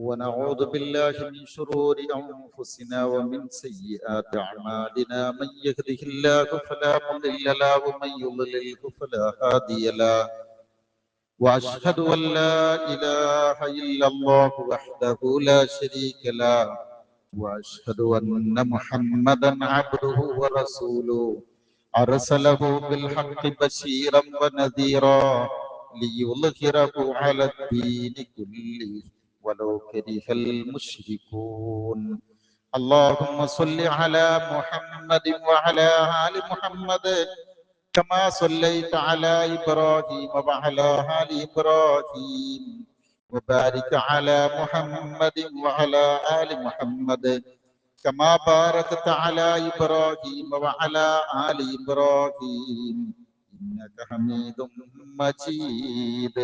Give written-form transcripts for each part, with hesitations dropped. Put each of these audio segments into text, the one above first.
ونعوذ بالله من شرور أنفسنا ومن سيئات أعمالنا من يهده الله فلا مضل له ومن يضلله فلا هادي له وأشهد أن لا إله إلا الله وحده لا شريك له وأشهد أن محمدا عبده ورسوله أرسله بالحق بشيرا ونذيرا ليظهره على الدين كله ولو كره المشركون. اللهم صل على محمد وعلى آل محمد كما صليت على إبراهيم وعلى آل إبراهيم وبارك على محمد وعلى آل محمد كما باركت على إبراهيم وعلى آل إبراهيم إنك حميد مجيد.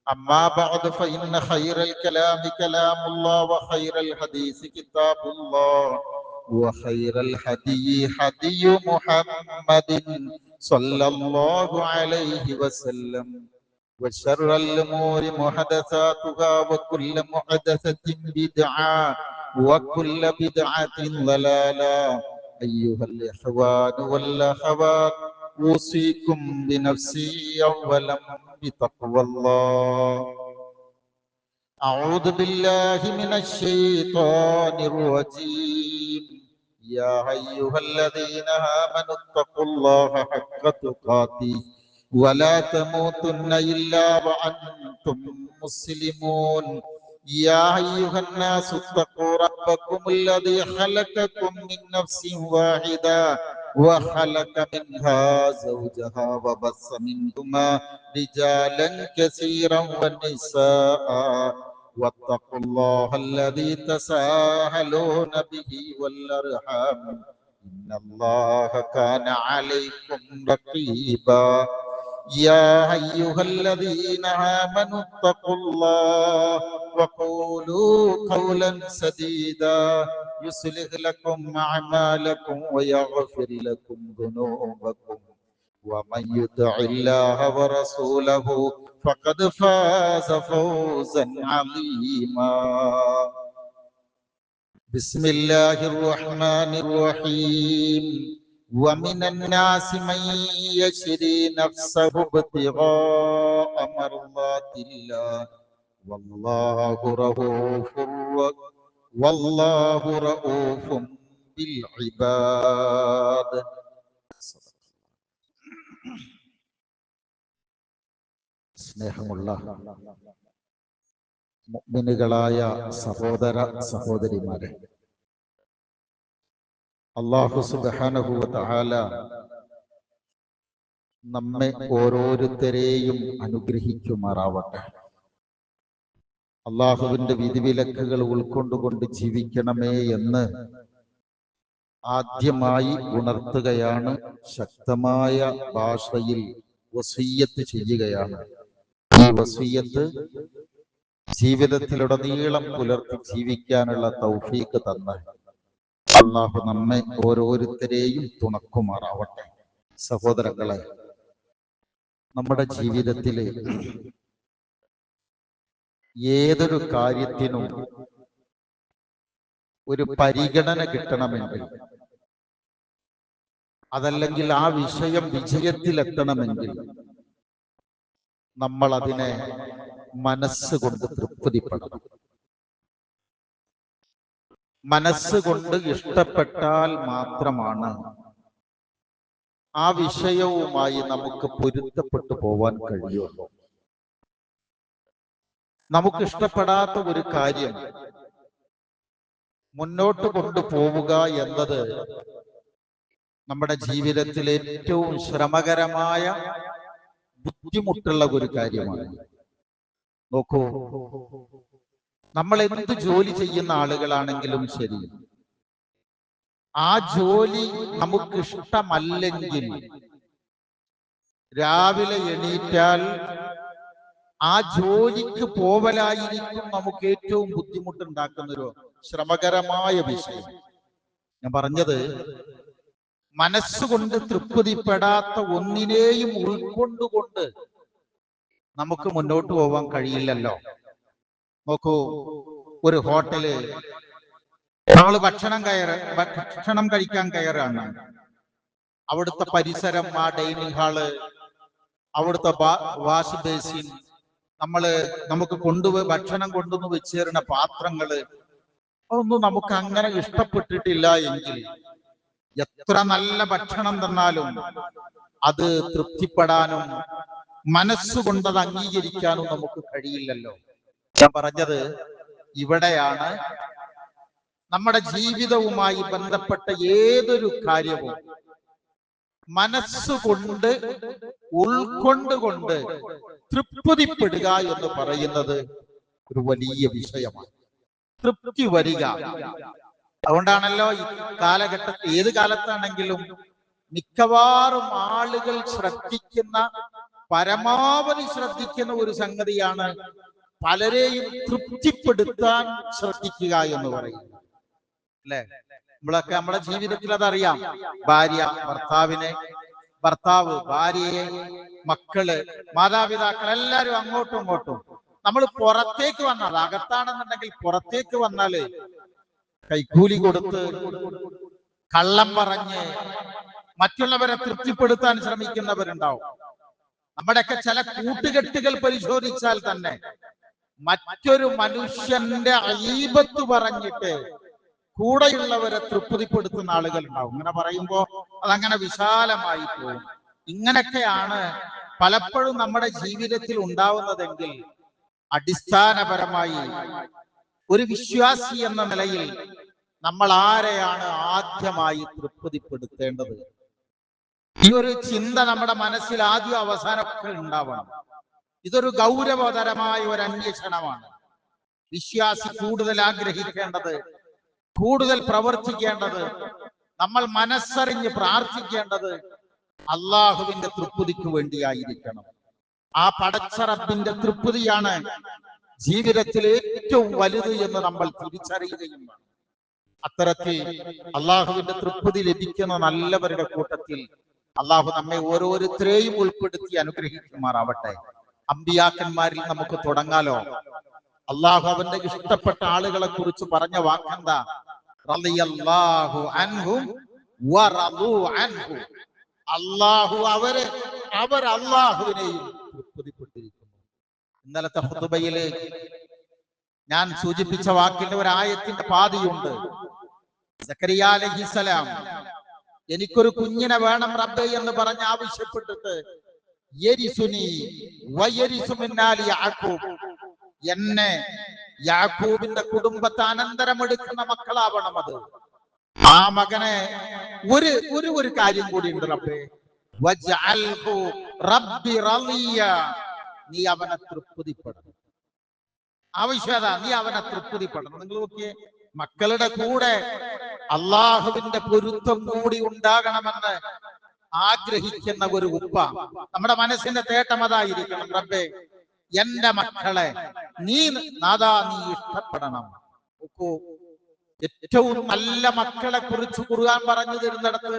أما بعد فإن خير الكلام كلام الله وخير الحديث كتاب الله وخير الهدي هدي محمد صلى الله عليه وسلم وشر الأمور محدثاتها وكل محدثة بدعة وكل بدعة ضلالة. أيها الإخوان والأخوات أوصيكم بنفسي أولا بتقوى الله. أعوذ بالله من الشيطان الرجيم. يا أيها الذين آمنوا اتقوا الله حق تقاته ولا تموتن إلا وأنتم مسلمون. يا أيها الناس اتقوا ربكم الذي خلقكم من نفس واحدة وخلق منها زوجها وبث منهما رجالا كثيرا ونساء واتقوا الله الذي تساءلون به والأرحام إن الله كان عليكم رقيبا. يا أيها الذين آمنوا اتقوا الله وقولوا قولا سديدا يصلح لكم أعمالكم ويغفر لكم ذنوبكم ومن يطع الله ورسوله فقد فاز فوزا عظيما. بسم الله الرحمن الرحيم. ومن الناس من يشري نفسه ابتغاء مرضات الله والله رؤوف بالعباد. സ്നേഹമുള്ള മുഅ്മിനുകളായ സഹോദര സഹോദരിമാരെ, അല്ലാഹു സുബ്ഹാനഹു വ തആല നമ്മെ ഓരോരുത്തരെയും അനുഗ്രഹിക്കുമാറാവട്ടെ. അള്ളാഹുവിന്റെ വിധിവിലക്കുകൾ ഉൾക്കൊണ്ടുകൊണ്ട് ജീവിക്കണമേ എന്ന് ആദ്യമായി ഉണർത്തുകയാണ്. ശക്തമായ ഭാഷയിൽ വസിയ്യത്ത് ചെയ്യുകയാണ്. ഈ വസിയ്യത്ത് ജീവിതത്തിലുടനീളം പുലർത്തി ജീവിക്കാനുള്ള തൗഫീഖ് തന്ന അള്ളാഹു നമ്മെ ഓരോരുത്തരെയും തുണക്കുമാറാവട്ടെ. സഹോദരങ്ങളെ, നമ്മുടെ ജീവിതത്തിലെ ഏതൊരു കാര്യത്തിനും ഒരു പരിഗണന കിട്ടണമെങ്കിൽ, അതല്ലെങ്കിൽ ആ വിഷയം വിജയത്തിലെത്തണമെങ്കിൽ നമ്മൾ അതിനെ മനസ്സുകൊണ്ട് തൃപ്തിപ്പെടണം. മനസ്സുകൊണ്ട് ഇഷ്ടപ്പെട്ടാൽ മാത്രമാണ് ആ വിഷയവുമായി നമുക്ക് പൊരുത്തപ്പെട്ടു പോവാൻ കഴിയുള്ളൂ. നമുക്കിഷ്ടപ്പെടാത്ത ഒരു കാര്യം മുന്നോട്ട് കൊണ്ടുപോവുക എന്നത് നമ്മുടെ ജീവിതത്തിൽ ഏറ്റവും ശ്രമകരമായ, ബുദ്ധിമുട്ടുള്ള ഒരു കാര്യമാണ്. നോക്കൂ, നമ്മൾ എന്ത് ജോലി ചെയ്യുന്ന ആളുകളാണെങ്കിലും ശരി, ആ ജോലി നമുക്ക് ഇഷ്ടമല്ലെങ്കിൽ രാവിലെ എണീറ്റാൽ ആ ജോലിക്ക് പോവലായിരിക്കും നമുക്ക് ഏറ്റവും ബുദ്ധിമുട്ടുണ്ടാക്കുന്നൊരു ശ്രമകരമായ വിഷയം. ഞാൻ പറഞ്ഞത്, മനസ്സുകൊണ്ട് തൃപ്തിപ്പെടാത്ത ഒന്നിനെയും ഉൾക്കൊണ്ടുകൊണ്ട് നമുക്ക് മുന്നോട്ട് പോവാൻ കഴിയില്ലല്ലോ. നോക്കൂ, ഒരു ഹോട്ടല് നമ്മൾ ഭക്ഷണം കഴിക്കാൻ കയറാണ്. അവിടുത്തെ പരിസരം, ആ ഡൈനിങ് ഹാള്, അവിടുത്തെ വാഷ് ബേസിൻ, നമുക്ക് ഭക്ഷണം കൊണ്ടുവന്ന് വെച്ച് തരുന്ന പാത്രങ്ങള്, അതൊന്നും നമുക്ക് അങ്ങനെ ഇഷ്ടപ്പെട്ടിട്ടില്ല എങ്കിൽ എത്ര നല്ല ഭക്ഷണം തന്നാലും അത് തൃപ്തിപ്പെടാനും മനസ്സുകൊണ്ടത് അംഗീകരിക്കാനും നമുക്ക് കഴിയില്ലല്ലോ. ഞാൻ പറഞ്ഞത് ഇവിടെയാണ് നമ്മുടെ ജീവിതവുമായി ബന്ധപ്പെട്ട ഏതൊരു കാര്യവും മനസ്സുകൊണ്ട് ഉൾക്കൊണ്ടുകൊണ്ട് തൃപ്തിപ്പെടുക എന്ന് പറയുന്നത് ഒരു വലിയ വിഷയമാണ്. തൃപ്തി വരിക. അതുകൊണ്ടാണല്ലോ ഈ കാലഘട്ടത്തിൽ, ഏത് കാലത്താണെങ്കിലും മിക്കവാറും ആളുകൾ പരമാവധി ശ്രദ്ധിക്കുന്ന ഒരു സംഗതിയാണ് പലരെയും തൃപ്തിപ്പെടുത്താൻ ശ്രദ്ധിക്കുക എന്ന് പറയുന്നത്. അല്ലെ? നമ്മളൊക്കെ നമ്മുടെ ജീവിതത്തിൽ അതറിയാം. ഭാര്യ ഭർത്താവ് ഭാര്യയെ, മക്കള്, മാതാപിതാക്കൾ എല്ലാവരും അങ്ങോട്ടും ഇങ്ങോട്ടും. നമ്മൾ പുറത്തേക്ക് വന്നാൽ, അകത്താണെന്നുണ്ടെങ്കിൽ പുറത്തേക്ക് വന്നാല് കൈക്കൂലി കൊടുത്ത് കള്ളം പറഞ്ഞ് മറ്റുള്ളവരെ തൃപ്തിപ്പെടുത്താൻ ശ്രമിക്കുന്നവരുണ്ടാവും. നമ്മുടെയൊക്കെ ചില കൂട്ടുകെട്ടുകൾ പരിശോധിച്ചാൽ തന്നെ മറ്റൊരു മനുഷ്യന്റെ അയീബത്ത് പറഞ്ഞിട്ട് കൂടെയുള്ളവരെ തൃപ്തിപ്പെടുത്തുന്ന ആളുകൾ ഉണ്ടാവും. ഇങ്ങനെ പറയുമ്പോ അതങ്ങനെ വിശാലമായി പോകും. ഇങ്ങനെയൊക്കെയാണ് പലപ്പോഴും നമ്മുടെ ജീവിതത്തിൽ ഉണ്ടാവുന്നതെങ്കിൽ അടിസ്ഥാനപരമായി ഒരു വിശ്വാസി എന്ന നിലയിൽ നമ്മൾ ആരെയാണ് ആദ്യമായി തൃപ്തിപ്പെടുത്തേണ്ടത്? ഈ ഒരു ചിന്ത നമ്മുടെ മനസ്സിൽ ആദ്യം അവസാനമൊക്കെ ഉണ്ടാവണം. ഇതൊരു ഗൗരവതരമായ ഒരു അന്വേഷണമാണ്. വിശ്വാസി കൂടുതൽ ആഗ്രഹിക്കേണ്ടത്, കൂടുതൽ പ്രവർത്തിക്കേണ്ടത്, നമ്മൾ മനസ്സറിഞ്ഞ് പ്രാർത്ഥിക്കേണ്ടത് അള്ളാഹുവിന്റെ തൃപ്തിക്ക് വേണ്ടിയായിരിക്കണം. ആ പടച്ച റബ്ബിന്റെ തൃപ്തിയാണ് ജീവിതത്തിൽ ഏറ്റവും വലുത് എന്ന് നമ്മൾ തിരിച്ചറിയുകയും വേണം. അത്തരത്തിൽ അള്ളാഹുവിന്റെ തൃപ്തി ലഭിക്കുന്ന നല്ലവരുടെ കൂട്ടത്തിൽ അള്ളാഹു നമ്മെ ഓരോരുത്തരെയും ഉൾപ്പെടുത്തി അനുഗ്രഹിക്കുമാറാവട്ടെ. അമ്പിയാക്കന്മാരിൽ നമുക്ക് തുടങ്ങാലോ. അള്ളാഹു അവന്റെ ഇഷ്ടപ്പെട്ട ആളുകളെ കുറിച്ച് പറഞ്ഞ വാക്കെന്താ? റളിയല്ലാഹു അൻഹും വറദു അൻഹു. അവർ അള്ളാഹുവിനെയും തൃപ്തിപ്പെട്ടിരിക്കുന്നു. ഇന്നലത്തെ ഖുതുബയില് ഞാൻ സൂചിപ്പിച്ച വാക്കിന്റെ ഒരു ആയത്തിന്റെ പാതിയുണ്ട്. സക്കരിയ അലൈഹിസ്സലാം എനിക്കൊരു കുഞ്ഞിനെ വേണം റബ്ബേ എന്ന് പറഞ്ഞ് ആവശ്യപ്പെട്ടിട്ട് യരിസുനി വയരിസു മിൻ ആലി യാഖൂബ്, എന്നെ യാക്കൂബിന്റെ കുടുംബത്തെ അനന്തരമെടുക്കുന്ന മക്കളാവണം. അത് ആ മകനെ ഒരു കാര്യം കൂടി ഉണ്ട് റബ്ബേ, വജ്അൽഹു റബ്ബി റളിയ, നീ അവനെ തൃപ്തിപ്പെടണം. ആവശ്യത നീ അവനെ തൃപ്തിപ്പെടണം. നിങ്ങൾ നോക്കിയേ, മക്കളുടെ കൂടെ അള്ളാഹുവിന്റെ പൊരുത്തം കൂടി ഉണ്ടാകണമെന്ന് ആഗ്രഹിക്കുന്ന ഒരു ഉപ്പ, നമ്മുടെ മനസ്സിന്റെ തേട്ടം അതായിരിക്കണം. റബ്ബേ, എന്റെ മക്കളെ നീ ഇഷ്ടപ്പെടണം. ഏറ്റവും നല്ല മക്കളെ കുറിച്ച് ഖുർആൻ പറഞ്ഞു തരുന്നിടത്ത്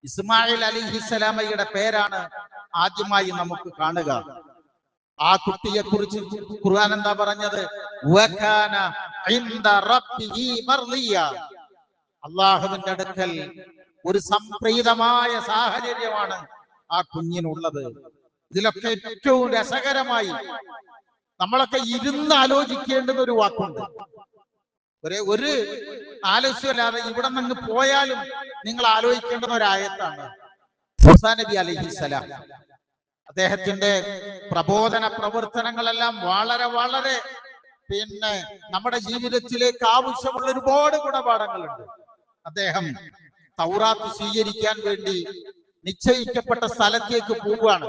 ഇസ്മായിൽ അലൈഹിസ്സലാമയുടെ പേരാണ് ആദ്യമായി നമുക്ക് കാണുക. ആ കുട്ടിയെ കുറിച്ച് ഖുർആൻ എന്താ പറഞ്ഞത്? വകാന ഇൻദ റബ്ബിഹി മർളിയ, അല്ലാഹുവിന്റെ അടുക്കൽ ഒരു സംപ്രീതമായ സാഹചര്യമാണ് ആ കുഞ്ഞിനുള്ളത്. ഇതിലൊക്കെ ഏറ്റവും രസകരമായി നമ്മളൊക്കെ ഇരുന്ന് ആലോചിക്കേണ്ടുന്ന ഒരു വാക്കുണ്ട്. ഒരു ആലോചിച്ചല്ലാതെ ഇവിടെ നിന്ന് പോയാലും നിങ്ങൾ ആലോചിക്കേണ്ടുന്ന ഒരു ആയത്താണ് മൂസാ നബി അലൈഹിസ്സലാം. അദ്ദേഹത്തിന്റെ പ്രബോധന പ്രവർത്തനങ്ങളെല്ലാം വളരെ വളരെ നമ്മുടെ ജീവിതത്തിലേക്ക് ആവശ്യമുള്ള ഒരുപാട് ഗുണപാഠങ്ങളുണ്ട്. അദ്ദേഹം തൗറാത്ത് സ്വീകരിക്കാൻ വേണ്ടി നിശ്ചയിക്കപ്പെട്ട സ്ഥലത്തേക്ക് പോവുകയാണ്.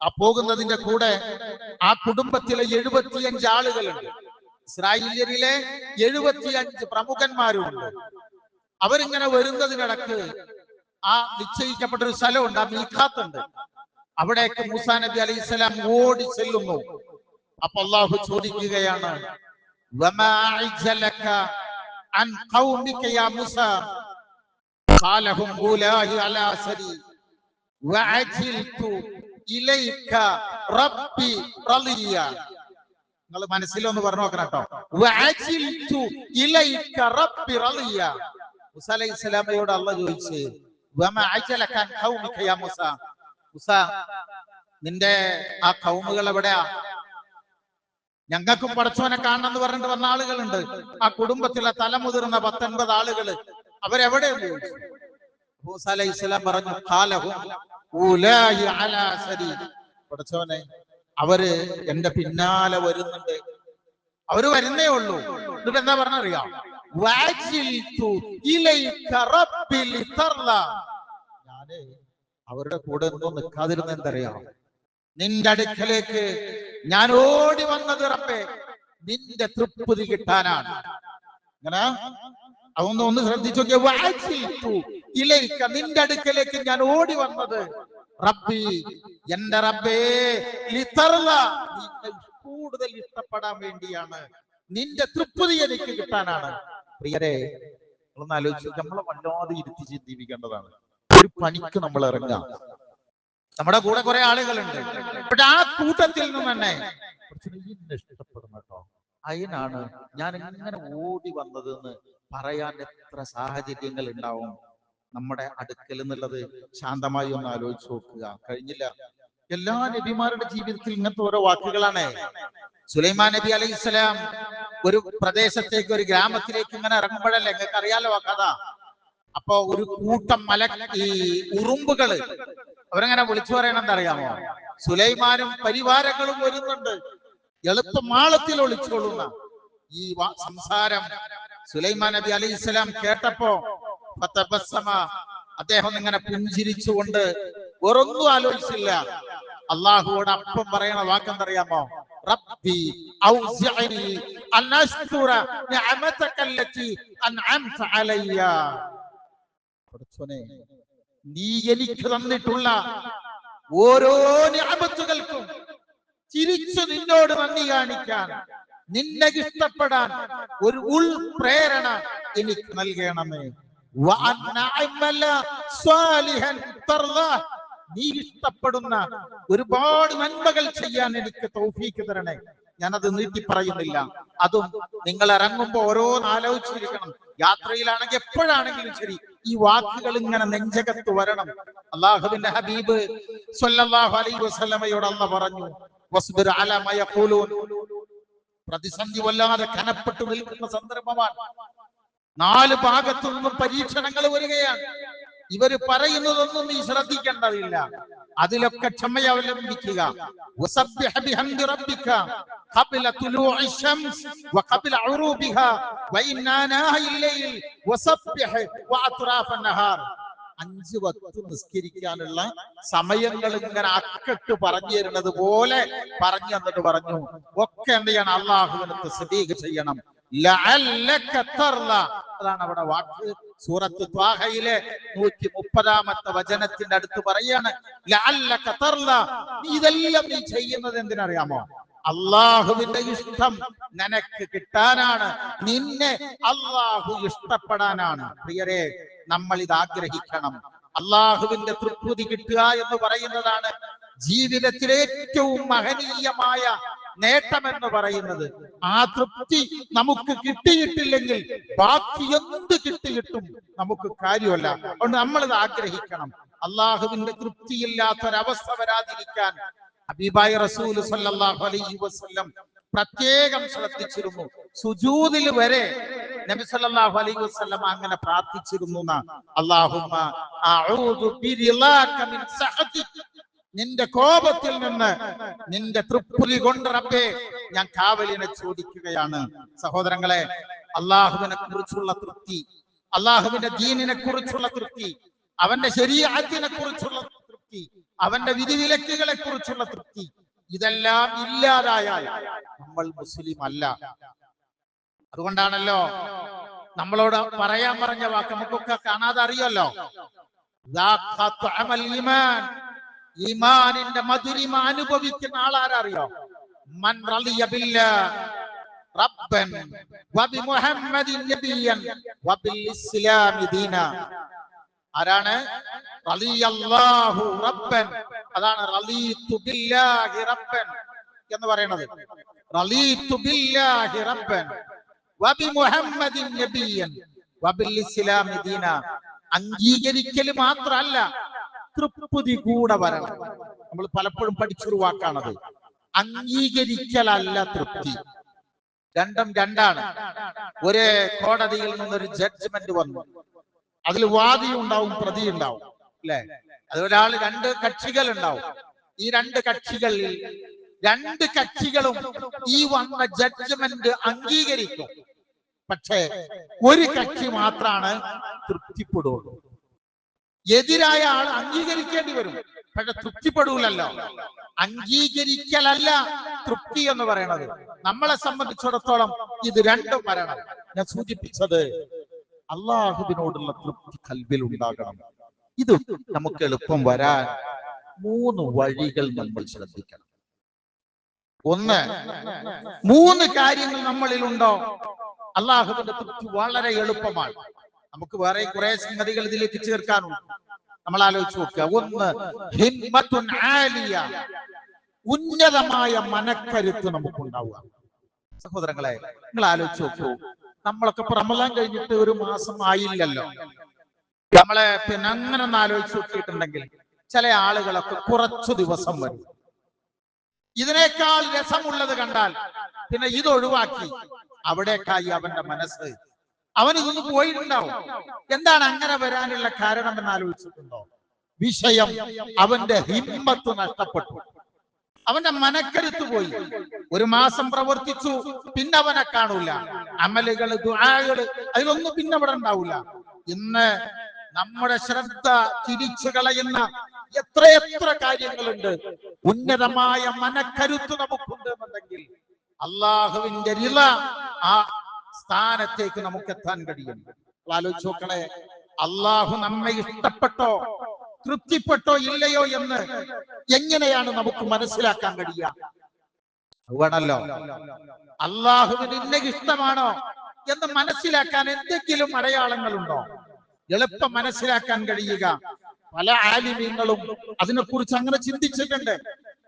ആ പോകുന്നതിന്റെ കൂടെ ആ കുടുംബത്തിലെ 75 ആളുകളുണ്ട്. ഇസ്രായേലിലെ 75 പ്രമുഖന്മാരുണ്ട്. അവരിങ്ങനെ വരുന്നതിനിടക്ക് ആ നിശ്ചയിക്കപ്പെട്ട ഒരു സ്ഥലമുണ്ട്, ആ മീഖാത്തുണ്ട്. അവിടേക്ക് മൂസാ നബി അലൈഹിസ്സലാം ഓടി ചെല്ലുന്നു. അപ്പൊ അല്ലാഹു ചോദിക്കുകയാണ്, വമാ അഅ്ജലക അൻ ഖൗമിക യാ മൂസാ ഖാലഹും ഉലാഹി അലാ സരി വഅജിൽതു ഇലൈക റബ്ബി റളിയ. നിങ്ങൾ മനസ്സിലൊന്ന് പറഞ്ഞു നോക്കണം കേട്ടോ. വഅജിൽതു ഇലൈക റബ്ബി റളിയ. മൂസ അലൈഹിസ്സലാമയോട് അല്ലാഹ് ചോദിച്ചു, വമാ അജലക അൻ ഖൗമിക യാ മൂസ. മൂസ, നിന്റെ ആ ഖൗമുകൾ എവിടെയാ? ഞങ്ങൾക്കും പടച്ചോനെ കാണണമെന്ന് പറഞ്ഞിട്ട് വന്ന ആളുകളുണ്ട്. ആ കുടുംബത്തിലെ തലമുതിർന്ന 19 ആളുകള് അവരെവിടെയെന്ന് ചോദിച്ചു. മൂസ അലൈഹിസ്സലാം പറഞ്ഞു, ഖാലഹും ഉലായി അലാ സരീരി. പടച്ചോനെ, അവര് എന്റെ പിന്നാലെ വരുന്നുണ്ട്, അവര് വരുന്നേ ഉള്ളൂ. എന്നിട്ട് എന്താ പറഞ്ഞറിയാം? ഞാന് അവരുടെ കൂടെ ഒന്നും നിൽക്കാതിരുന്ന എന്തറിയാം? നിന്റെ അടുക്കലേക്ക് ഞാൻ ഓടി വന്നത് റബ്ബേ നിന്റെ തൃപ്തി കിട്ടാനാണ്. അങ്ങനെ അതൊന്ന് ശ്രദ്ധിച്ചു നോക്കിയ, നിന്റെ അടുക്കലേക്ക് ഞാൻ ഓടി വന്നത് റബ്ബി, എന്റെ റബ്ബേ, കൂടുതൽ ഇഷ്ടപ്പെടാൻ വേണ്ടിയാണ്, നിന്റെ തൃപ്തി എനിക്ക് കിട്ടാനാണ്. പ്രിയരെ, നമ്മളൊന്ന് ആലോചിച്ച്, നമ്മളെ വല്ലാതെ ഇരുത്തി ചിന്തിപ്പിക്കേണ്ടതാണ്. ഒരു പണിക്ക് നമ്മൾ ഇറങ്ങാം, നമ്മുടെ കൂടെ കുറെ ആളുകളുണ്ട്, പക്ഷെ ആ കൂട്ടത്തിൽ നിന്ന് തന്നെ ഇഷ്ടപ്പെടും കേട്ടോ, അതിനാണ് ഞാൻ ഇങ്ങനെ ഓടി വന്നതെന്ന് പറയാൻ എത്ര സാഹചര്യങ്ങൾ ഉണ്ടാവും നമ്മുടെ അടുക്കൽ എന്നുള്ളത് ശാന്തമായി ഒന്ന് ആലോചിച്ച് നോക്കുക. കഴിഞ്ഞില്ല. എല്ലാ നബിമാരുടെ ജീവിതത്തിൽ ഇങ്ങനത്തെ ഓരോ വാക്കുകളാണ്. സുലൈമാൻ നബി അലൈഹിസ്സലാം ഒരു പ്രദേശത്തേക്ക്, ഒരു ഗ്രാമത്തിലേക്ക് ഇങ്ങനെ ഇറങ്ങുമ്പോഴല്ലേ, നിങ്ങൾക്ക് അറിയാലോ ആ കഥ. അപ്പൊ ഒരു കൂട്ടം ഈ ഉറുമ്പുകള് അവരെങ്ങനെ വിളിച്ചു പറയണമെന്ന് അറിയാമോ? സുലൈമാനും പരിവാരങ്ങളും വരുന്നുണ്ട്, എളുപ്പമാളത്തിൽ ഒളിച്ചോളുന്ന ഈ സംസാരം സുലൈമാൻ നബി അലൈഹിസ്സലാം കേട്ടപ്പോ അദ്ദേഹം ഇങ്ങനെ പുഞ്ചിരിച്ചുകൊണ്ട് വേറൊന്നും ആലോചിച്ചില്ല. അള്ളാഹുവോട് അപ്പം പറയണ വാക്കെന്തറിയാമോ? റബ്ബി ഔസിഅനി അൻ അശ്കുറ നിഅമതക അല്ലതി അൻഅംത അലയ്യ. പടച്ചോനെ, നീ എനിക്ക് തന്നിട്ടുള്ള ഓരോ നിഅമത്തുകൾക്കും തിരിച്ചു നിന്നോട് നന്ദി കാണിക്കാൻ, നിന്നെ ഇഷ്ടപ്പെടാൻ ഒരു ഉൾപ്രേരണ എനിക്ക് നൽകണമേ. നീ ഇഷ്ടപ്പെടുന്ന ഒരുപാട് നന്മകൾ ചെയ്യാൻ എനിക്ക് തൗഫീക്ക് തരണേ. ഞാനത് നീട്ടി പറയുന്നില്ല. അതും നിങ്ങൾ ഇറങ്ങുമ്പോ ഓരോന്ന് ആലോചിച്ചിരിക്കണം. യാത്രയിലാണെങ്കിൽ എപ്പോഴാണെങ്കിലും ശരി ഈ വാക്കുകൾ ഇങ്ങനെ നെഞ്ചകത്ത് വരണം. അള്ളാഹുവിന്റെ ഹബീബ് സ്വല്ലല്ലാഹു അലൈഹി വസല്ലമയോട് അല്ലാഹു പറഞ്ഞു, വസ്ബിർ അലാ മാ യഖൂലൂൻ. പ്രതിസന്ധി വല്ലാതെ കനപ്പെട്ടു നിൽക്കുന്ന സന്ദർഭമാണ്. 4 ഭാഗത്തു നിന്നും പരീക്ഷണങ്ങൾ വരികയാണ്. ഇവര് പറയുന്നതൊന്നും നീ ശ്രദ്ധിക്കേണ്ടതില്ല, അതിലൊക്കെ ക്ഷമ അവലംബിക്കുക. വസബ്ബിഹ് ബിഹംദി റബ്ബിക ഖബ്ല തുലൂഇ ശംസ് വഖബ്ല ഉറൂബിഹാ വഇന്നാ നാഹിൽ ലൈൽ വസബ്ബിഹ് വഅത്റാഫ നഹാർ. 5 വക്ത് നിസ്കരിക്കാനുള്ള സമയങ്ങൾ ഇങ്ങനെ അക്കട്ട് പറഞ്ഞു തരുന്നത് പോലെ പറഞ്ഞു തന്നിട്ട് പറഞ്ഞു, ഒക്കെ എന്ത് ചെയ്യണം? അള്ളാഹുവിനെ തസ്ബീഹ് ചെയ്യണം. ലഅല്ലക തർല. അതാണ് അവിടെ വാക്ക്. സൂറത്ത് ത്വാഹയിലെ 130-ാമത്തെ വചനത്തിന്റെ അടുത്ത് പറയാണ്, ലഅല്ലക തർല. ഇതെല്ലാം നീ ചെയ്യുന്നത് എന്തിനറിയാമോ? അള്ളാഹുവിന്റെ ഇഷ്ടം നിനക്ക് കിട്ടാനാണ്, നിന്നെ അള്ളാഹു ഇഷ്ടപ്പെടാനാണ്. പ്രിയരെ, നമ്മൾ ഇത് ആഗ്രഹിക്കണം. അള്ളാഹുവിന്റെ തൃപ്തി കിട്ടുക എന്ന് പറയുന്നതാണ് ജീവിതത്തിലെ ഏറ്റവും മഹനീയമായ നേട്ടമെന്ന് പറയുന്നത്. ആ തൃപ്തി നമുക്ക് കിട്ടിയിട്ടില്ലെങ്കിൽ ബാക്കി എന്ത് കിട്ടിയിട്ടും നമുക്ക് കാര്യമല്ല. അതുകൊണ്ട് നമ്മളിത് ആഗ്രഹിക്കണം. അള്ളാഹുവിന്റെ തൃപ്തിയില്ലാത്തൊരവസ്ഥ വരാതിരിക്കാൻ ഹബീബായ റസൂൽ സല്ലല്ലാഹു അലൈഹി വസല്ലം പ്രത്യേകം ശ്രദ്ധിച്ചിരുന്നു. സുജൂദിൽ വരെ നബി സല്ലല്ലാഹു അലൈഹി വസല്ലം അങ്ങനെ പ്രാർത്ഥിച്ചിരുന്നു. അല്ലാഹുമ്മ അഊദു ബിറിളാക മിൻ സഖതിക. നിന്റെ കോപത്തിൽ നിന്ന് നിന്റെ തൃപ്തി കൊണ്ട് റബ്ബേ ഞാൻ കാവലിനെ ചോദിക്കുകയാണ്. സഹോദരങ്ങളെ, അള്ളാഹുവിനെ കുറിച്ചുള്ള തൃപ്തി, അള്ളാഹുവിന്റെ ദീനിനെ കുറിച്ചുള്ള തൃപ്തി, അവന്റെ ശരീഅത്തിനെ കുറിച്ചുള്ള തൃപ്തി, അവന്റെ വിധിവിലക്കുകളെ കുറിച്ചുള്ള തൃപ്തി, ഇതെല്ലാം ഇല്ലാതായാൽ നമ്മൾ മുസ്ലിം അല്ല. അതുകൊണ്ടാണല്ലോ നമ്മളോട് പറയാൻ പറഞ്ഞ വാക്ക് നമുക്കൊക്കെ കാണാതെ അറിയല്ലോ, ഈമാനിന്റെ മധുരിമ അനുഭവിക്കുന്ന ആളാരറിയോ? മൻ റളിയ ബില്ലാഹി റബ്ബൻ വബി മുഹമ്മദിൻ നബിയൻ വബിൽ ഇസ്ലാമി ദീന. ആരാണ്? റളിയല്ലാഹു റബ്ബൻ. അതാണ് റളീതു ബില്ലാഹി റബ്ബൻ. എന്ന് പറയുന്നത്. റളീതു ബില്ലാഹി റബ്ബൻ വബി മുഹമ്മദിൻ നബിയ്യൻ വബിൽ ഇസ്ലാമി ദീന. അംഗീകരിക്കൽ മാത്രമല്ല, തൃപ്തി കൂടെ വരണം. നമ്മൾ പലപ്പോഴും പഠിച്ചൊരു വാക്കാണത്. അംഗീകരിക്കലല്ല തൃപ്തി, രണ്ടും രണ്ടാണ്. ഒരു കോടതിയിൽ നിന്നൊരു ജഡ്ജ്മെന്റ് വന്നു, അതിൽ വാദി ഉണ്ടാവും, പ്രതി ഉണ്ടാവും, അല്ലെ? അതൊരാൾ, രണ്ട് കക്ഷികൾ ഉണ്ടാവും. ഈ രണ്ട് കക്ഷികളും ഈ വന്ന ജഡ്ജ്മെന്റ് അംഗീകരിക്കും. പക്ഷേ ഒരു കക്ഷി മാത്രമാണ് തൃപ്തിപ്പെടുള്ളൂ. എതിരായ ആൾ അംഗീകരിക്കേണ്ടി വരും, പക്ഷെ തൃപ്തിപ്പെടൂലല്ലോ. അംഗീകരിക്കലല്ല തൃപ്തി എന്ന് പറയുന്നത്. നമ്മളെ സംബന്ധിച്ചിടത്തോളം ഇത് രണ്ടും വരണം. ഞാൻ സൂചിപ്പിച്ചത് അള്ളാഹുവിനോടുള്ള തൃപ്തി കൽബിൽ ഉണ്ടാകണം. ഇത് നമുക്ക് എളുപ്പം വരാൻ 3 വഴികൾ നമ്മൾ ശ്രദ്ധിക്കണം. ഒന്ന്, 3 കാര്യങ്ങൾ നമ്മളിലുണ്ടോ, അള്ളാഹുവിന്റെ തൃപ്തി വളരെ എളുപ്പമാണ്. നമുക്ക് വേറെ കുറെ സംഗതികൾ ഇതിലേക്ക് ചേർക്കാനുണ്ട്. നമ്മൾ ആലോചിച്ച് നോക്കുക. ഒന്ന്, ഹിമ്മത്തുൻ ആലിയ, ഉന്നതമായ മനക്കരുത്ത് നമുക്കുണ്ടാവുക. സഹോദരങ്ങളെ, നിങ്ങൾ ആലോചിച്ച് നോക്കൂ. നമ്മളൊക്കെ റമളാൻ കഴിഞ്ഞിട്ട് 1 മാസം ആയില്ലല്ലോ. നമ്മളെ അങ്ങനെ ഒന്ന് ആലോചിച്ച് നോക്കിയിട്ടുണ്ടെങ്കിൽ ചില ആളുകളൊക്കെ കുറച്ചു ദിവസം വരും. ഇതിനേക്കാൾ രസമുള്ളത് കണ്ടാൽ പിന്നെ ഇത് ഒഴിവാക്കി അവിടേക്കായി അവന്റെ മനസ്സ്. അവൻ ഇതൊന്ന് പോയിട്ടുണ്ടാവും. എന്താണ് അങ്ങനെ വരാനുള്ള കാരണം എന്ന് ആലോചിച്ചിട്ടുണ്ടോ? വിഷയം, അവന്റെ ഹിമ്മത്ത് നഷ്ടപ്പെട്ടു, അവന്റെ മനക്കരുത്ത് പോയി. 1 മാസം പ്രവർത്തിച്ചു, പിന്നെ അവനെ കാണൂല. അമലുകള്, ദുആകള്, അതിലൊന്നും പിന്നെ അവിടെ ഉണ്ടാവൂല. ഇന്ന് നമ്മുടെ ശ്രദ്ധ തിരിച്ചു കളയുന്ന എത്രയെത്ര കാര്യങ്ങളുണ്ട്. ഉന്നതമായ മനക്കരുത്ത് നമുക്കുണ്ട് എന്നുണ്ടെങ്കിൽ അള്ളാഹുവിന്റെ റിള, ആ സ്ഥാനത്തേക്ക് നമുക്ക് എത്താൻ കഴിയും. ആലോചിച്ച് നോക്കണേ, അള്ളാഹു നമ്മെ ഇഷ്ടപ്പെട്ടോ തൃപ്തിപ്പെട്ടോ ഇല്ലയോ എന്ന് എങ്ങനെയാണ് നമുക്ക് മനസ്സിലാക്കാൻ കഴിയുക? വേണല്ലോ, അള്ളാഹുവിന് ഇന്ന ഇഷ്ടമാണോ എന്ന് മനസ്സിലാക്കാൻ എന്തെങ്കിലും അടയാളങ്ങളുണ്ടോ? എളുപ്പം മനസ്സിലാക്കാൻ കഴിയുക. പല ആലിമീങ്ങളും അതിനെക്കുറിച്ച് അങ്ങനെ ചിന്തിച്ചിട്ടുണ്ട്.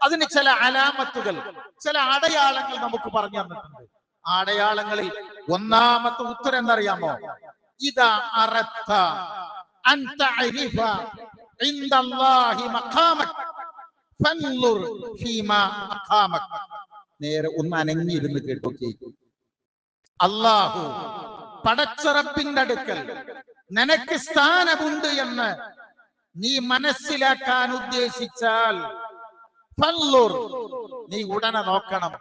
അതിന് ചില അലാമത്തുകൾ, ചില അടയാളങ്ങൾ നമുക്ക് പറഞ്ഞു തന്നിട്ടുണ്ട്. ആ അടയാളങ്ങളിൽ ഒന്നാമത്തെ ഉത്തരം എന്തറിയാമോ? ഇദാ അറത്ത അൻ തഅരിഫ ഇൻദല്ലാഹി മഖാമക ഫൻളുർ ഫീമാ അഖാമക. നേരെ ഒന്ന് അനങ്ങിയിരുന്ന് കേട്ടോക്കേ. അല്ലാഹു പടച്ചറപ്പിന്റെ അടുക്കൽ നിനക്ക് സ്ഥാനമുണ്ട് എന്ന് നീ മനസ്സിലാക്കാൻ ഉദ്ദേശിച്ചാൽ ഫൻളുർ, നീ ഉടനെ നോക്കണം,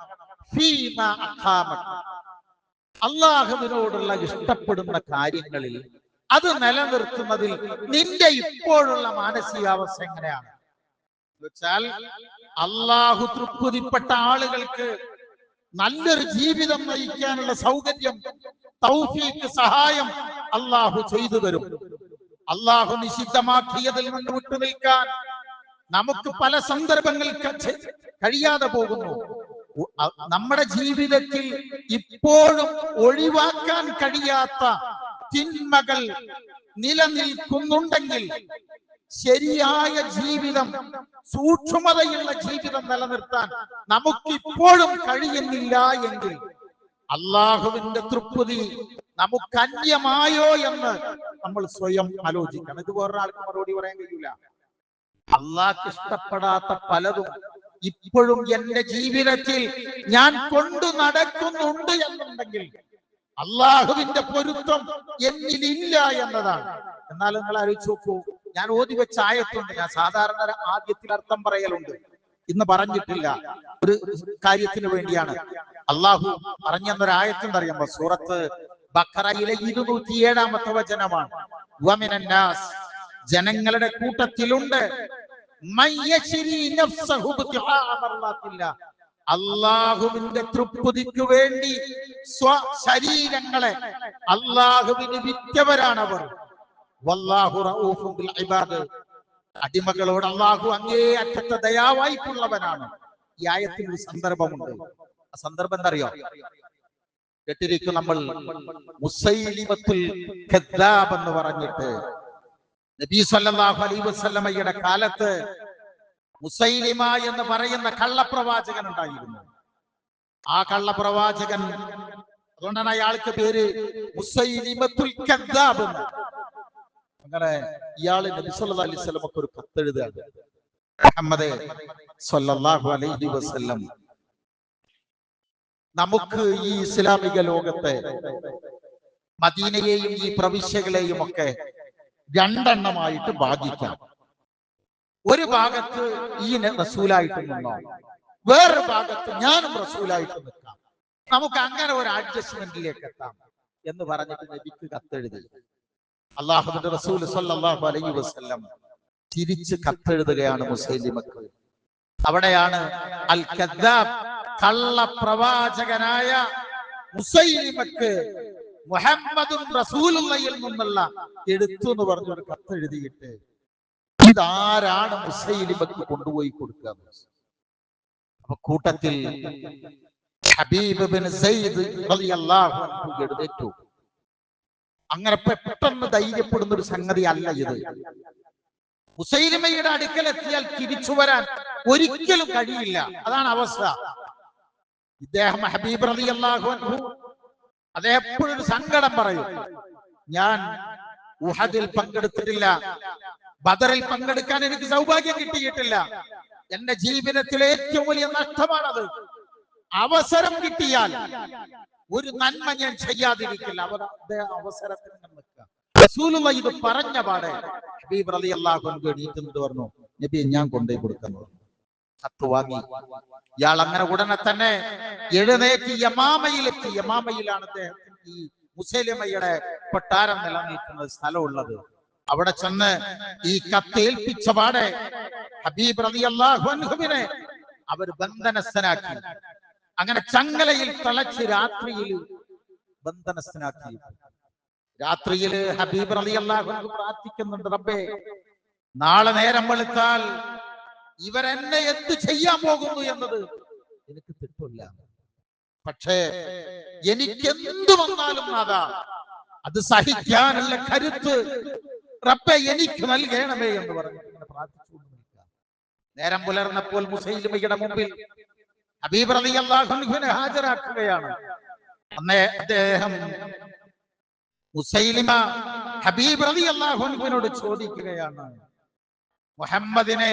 ഫീമാ അഖാമക, അള്ളാഹുവിനോടുള്ള ഇഷ്ടപ്പെടുന്ന കാര്യങ്ങളിൽ അത് നിലനിർത്തുന്നതിൽ നിന്റെ ഇപ്പോഴുള്ള മാനസികാവസ്ഥ എങ്ങനെയാണ് വെച്ചാൽ, അള്ളാഹു തൃപ്തിപ്പെട്ട ആളുകൾക്ക് നല്ലൊരു ജീവിതം നയിക്കാനുള്ള സൗകര്യം, തൗഫീഖ്, സഹായം അള്ളാഹു ചെയ്തു തരും. അള്ളാഹു നിഷിദ്ധമാക്കിയതിൽ നിന്ന് വിട്ടുനിൽക്കാൻ നമുക്ക് പല സന്ദർഭങ്ങൾ കഴിയാതെ പോകുന്നു. നമ്മുടെ ജീവിതത്തിൽ ഇപ്പോഴും ഒഴിവാക്കാൻ കഴിയാത്ത തിന്മകൾ നിലനിൽക്കുന്നുണ്ടെങ്കിൽ ശരിയായ ജീവിതം, സൂക്ഷ്മതയുള്ള ജീവിതം നിലനിർത്താൻ നമുക്കിപ്പോഴും കഴിയുന്നില്ല എങ്കിൽ അള്ളാഹുവിന്റെ തൃപ്തി നമുക്ക് അന്യമായോ എന്ന് നമ്മൾ സ്വയം ആലോചിക്കണം. ഇത് വേറൊരാൾക്ക് മറുപടി പറയാൻ കഴിയില്ല. അള്ളാഹ്ക്ക് ഇഷ്ടപ്പെടാത്ത പലതും ഇപ്പോഴും എന്റെ ജീവിതത്തിൽ ഞാൻ കൊണ്ടു നടക്കുന്നുണ്ട് എന്നുണ്ടെങ്കിൽ അള്ളാഹുവിന്റെ പൊരുത്തം എന്നിലില്ല എന്നതാണ്. എന്നാൽ നിങ്ങൾ ആലോചിച്ച് നോക്കൂ, ഞാൻ ഓതി വെച്ച ആയത്തുണ്ട്. ഞാൻ സാധാരണ ആദ്യത്തിൽ അർത്ഥം പറയലുണ്ട്, ഇന്ന് പറഞ്ഞിട്ടില്ല. ഒരു കാര്യത്തിന് വേണ്ടിയാണ്. അള്ളാഹു പറഞ്ഞെന്നൊരു ആയത്തുണ്ട്, അറിയാമോ? സൂറത്ത് ബഖറയിലെ 207-ാമത്തെ വചനമാണ്. വമിനന്നാസ്, ജനങ്ങളുടെ കൂട്ടത്തിലുണ്ട്, അള്ളാഹുവിന്റെ തൃപ്തിക്ക് വേണ്ടി ശരീരങ്ങളെ അള്ളാഹുവിന് വിറ്റവരാണവർ. വല്ലാഹു റഊഫുൻ ബിൽ ഇബാദ്, അടിമകളോട് അള്ളാഹു അങ്ങേ അറ്റത്തെ ദയാവായ്പുള്ളവനാണ്. ഈ ആയത്തിൽ ഒരു സന്ദർഭമുണ്ട്. ആ സന്ദർഭം എന്തറിയോ? കേട്ടിരിക്കും നമ്മൾ. മുസൈലിമത്തുൽ കദ്ദാബ് എന്ന് പറഞ്ഞിട്ട് നബി സല്ലല്ലാഹു അലൈഹി വസല്ലമയുടെ കാലത്ത് മുസൈലിമ എന്ന് പറയുന്ന കള്ളപ്രവാചകൻ ഉണ്ടായിരുന്നു. ആ കള്ളപ്രവാചകൻ, അതുകൊണ്ടാണ് അയാൾക്ക് പേര് മുസൈലിമത്തുൽ കദ്ദാബ്. അങ്ങനെ ഇയാള് നബി സല്ലല്ലാഹു അലൈഹി വസല്ലമക്ക് ഒരു കത്തെഴുതുകയാണ്. മുഹമ്മദ് സല്ലല്ലാഹു അലൈഹി വസല്ലം, നമുക്ക് ഈ ഇസ്ലാമിക ലോകത്തെ മദീനയെയും ഈ പ്രവിശ്യകളെയും ഒക്കെ രണ്ടെണ്ണമായിട്ട് ഭാഗിക്കാം. ഒരു ഭാഗത്ത് ഈ റസൂലായിട്ട് നിന്നോ, വേറൊരു ഭാഗത്ത് ഞാനും റസൂലായിട്ട് നിൽക്കാം. നമുക്ക് അങ്ങനെ ഒരു അഡ്ജസ്റ്റ്മെന്റിലേക്ക് എത്താം എന്ന് പറഞ്ഞിട്ട് നബിക്ക് കത്തെഴുതി. അല്ലാഹുവിന്റെ റസൂൽ സല്ലല്ലാഹു അലൈഹി വസല്ലം തിരിച്ച് കത്തെഴുതുകയാണ് മുസൈലിമക്ക്. അവിടെയാണ് അൽ കദ്ദാബ്, കള്ളപ്രവാചകനായ മുസൈലിമക്ക് മുഹമ്മദും റസൂലുള്ളാഹിയിൽ നിന്നുള്ള എഴുത്തു എന്ന് പറഞ്ഞൊരു കത്തെഴുതിയിട്ട് ഇതാരാണ് മുസൈലിമക്ക് കൊണ്ടുപോയി കൊടുക്കുക. അപ്പൊ കൂട്ടത്തിൽ ഹബീബ് ബിൻ സയ്യിദ് റളിയല്ലാഹു അൻഹു എഴുന്നേറ്റു. അങ്ങനെ പെട്ടെന്ന് ധൈര്യപ്പെടുന്ന ഒരു സംഗതി അല്ല ഇത്. മുസൈലിമയുടെ അടുക്കലെത്തിയാൽ തിരിച്ചു വരാൻ ഒരിക്കലും കഴിയില്ല. അതാണ് അവസ്ഥ. ഇദ്ദേഹം ഹബീബ് റളിയല്ലാഹു അൻഹു അദ്ദേഹം എപ്പോഴും സങ്കടം പറയും, ഞാൻ ഉഹദിൽ പങ്കെടുത്തിട്ടില്ല, ബദറിൽ പങ്കെടുക്കാൻ എനിക്ക് സൗഭാഗ്യം കിട്ടിയിട്ടില്ല, എന്റെ ജീവിതത്തിലെ ഏറ്റവും വലിയ നഷ്ടമാണത്. അവസരം കിട്ടിയാൽ ഒരു നന്മ ഞാൻ ചെയ്യാതിരിക്കില്ല. അവസരത്തിൽ റസൂലുള്ളാഹി ഇത് പറഞ്ഞ പാടെ ഹബീബ് റളിയല്ലാഹു അൻഹു എണീറ്റ് പറഞ്ഞു, നബി ഞാൻ കൊണ്ടുപോയി കൊടുക്കുന്നു. കത്ത് വാങ്ങി ഇയാൾ അങ്ങനെ ഉടനെ തന്നെ എഴുന്നേറ്റ് യമാമയിലെത്തി. യമാമയിലാണ് അദ്ദേഹത്തിന് ഈ മുസൈലിമയുടെ കൊട്ടാരം നിലനിൽക്കുന്ന സ്ഥലമുള്ളത്. അവിടെ ചെന്ന് ഈ കത്തേൽപ്പിച്ച പാടെ ഹബീബ് റളിയല്ലാഹു അൻഹുവിനെ അവർ ബന്ധനസ്ഥനാക്കി. അങ്ങനെ ചങ്ങലയിൽ തളച്ച് രാത്രിയിൽ ബന്ധനസ്ഥനാക്കി. രാത്രിയിൽ ഹബീബ് റളിയല്ലാഹു അൻഹു പ്രാർത്ഥിക്കുന്നുണ്ട്, റബ്ബേ നാളെ നേരം വെളുത്താൽ ഇവരെന്നെ എന്ത് ചെയ്യാൻ പോകുന്നു എന്നത് എനിക്ക് തെറ്റില്ല. പക്ഷേ എനിക്ക് എന്ത് വന്നാലും നാഥാ അത് സഹിക്കാനുള്ള കരുത്ത് റബ്ബേ എനിക്ക് നൽകണമേ എന്ന് പറഞ്ഞു പ്രാർത്ഥിച്ചുകൊണ്ടിരിക്കുക. നേരം പുലർന്നപ്പോൾ മുസൈലിമയുടെ മുമ്പിൽ ഹബീബ് റളിയല്ലാഹു അൻഹുവിനെ ഹാജരാക്കുകയാണ്. അന്നേ അദ്ദേഹം മുസൈലിമ ഹബീബ് റളിയല്ലാഹു അൻഹുവിനോട് ചോദിക്കുകയാണ്, മുഹമ്മദിനെ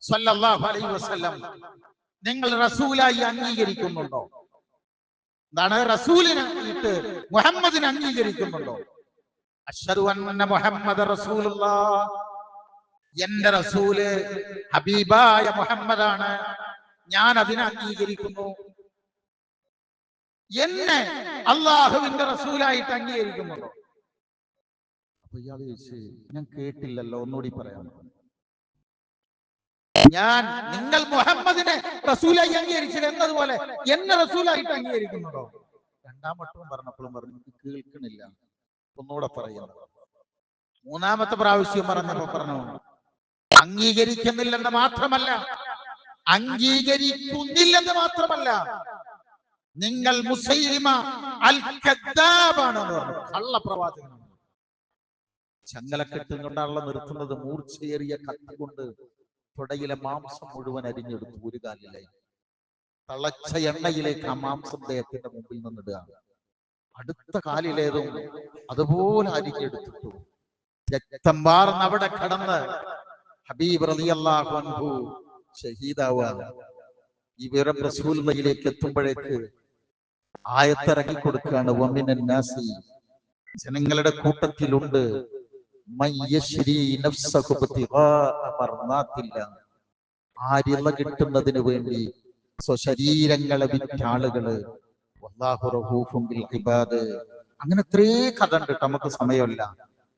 സല്ലല്ലാഹു അലൈഹി വസല്ലം നിങ്ങൾ റസൂലായി അംഗീകരിക്കുന്നുണ്ടോ? എന്താണ് റസൂലിനെ മുഹമ്മദിനെ അംഗീകരിക്കുന്നുണ്ടോ? അശ്ഹദു അന്ന മുഹമ്മദ റസൂലുള്ളാഹ്, എന്റെ റസൂല് ഹബീബായ മുഹമ്മദാണ്, ഞാൻ അതിനെ അംഗീകരിക്കുന്നു. എന്നെ അള്ളാഹുവിന്റെ റസൂലായിട്ട് അംഗീകരിക്കുന്നുണ്ടോ? അപ്പൊ ഇയാൾ ചോദിച്ചു, ഞാൻ കേട്ടില്ലല്ലോ, ഒന്നുകൂടി പറയാം. ഞാൻ നിങ്ങൾ മുഹമ്മദിനെ റസൂലായി അംഗീകരിച്ചത് എന്നതുപോലെ എന്നെ റസൂലായിട്ട് അംഗീകരിക്കുന്നുണ്ടോ? രണ്ടാം വട്ടവും പറഞ്ഞപ്പോഴും പറഞ്ഞു എനിക്ക് കേൾക്കണില്ല, ഒന്നുകൂടെ പറയുന്നു. മൂന്നാമത്തെ പ്രാവശ്യം പറഞ്ഞപ്പോ പറഞ്ഞു അംഗീകരിക്കുന്നില്ലെന്ന് മാത്രമല്ല, അംഗീകരിക്കുന്നില്ലെന്ന് മാത്രമല്ല, നിങ്ങൾ മുസൈലിമ അൽ കദ്ദാബാണെന്ന് പറഞ്ഞു, കള്ളപ്രവാചകനാണ്. ചങ്ങലക്കെട്ട് കൊണ്ടാണല്ലോ നിർത്തുന്നത്. മൂർച്ചയേറിയ കത്തി കൊണ്ട് തുടയിലെ മാംസം മുഴുവൻ അരിഞ്ഞെടുത്തു. ഒരു കാലിലായി തളച്ച എണ്ണയിലേക്ക് ആ മാംസം ദേഹത്തിന്റെ മുമ്പിൽ നിന്നിടുക. അടുത്ത കാലിലേതും അതുപോലെ അരിഞ്ഞെടുത്തിട്ടു. രക്തം വാർന്ന് അവിടെ കടന്ന് ഹബീബ് റളിയല്ലാഹു അൻഹു ഷഹീദാവാണ്. ഈ വിവരം റസൂലുള്ളാഹിയിലേക്ക് എത്തുമ്പോഴേക്ക് ആയത്തിറങ്ങി കൊടുക്കുകയാണ്, വമിനൻ നാസി, ജനങ്ങളുടെ കൂട്ടത്തിലുണ്ട് ആര്യത കിട്ടുന്നതിന് വേണ്ടി സ്വശരീരങ്ങളെ വിറ്റ ആളുകള്. അങ്ങനെ എത്രേ കഥ ഉണ്ട്, നമുക്ക് സമയമല്ല.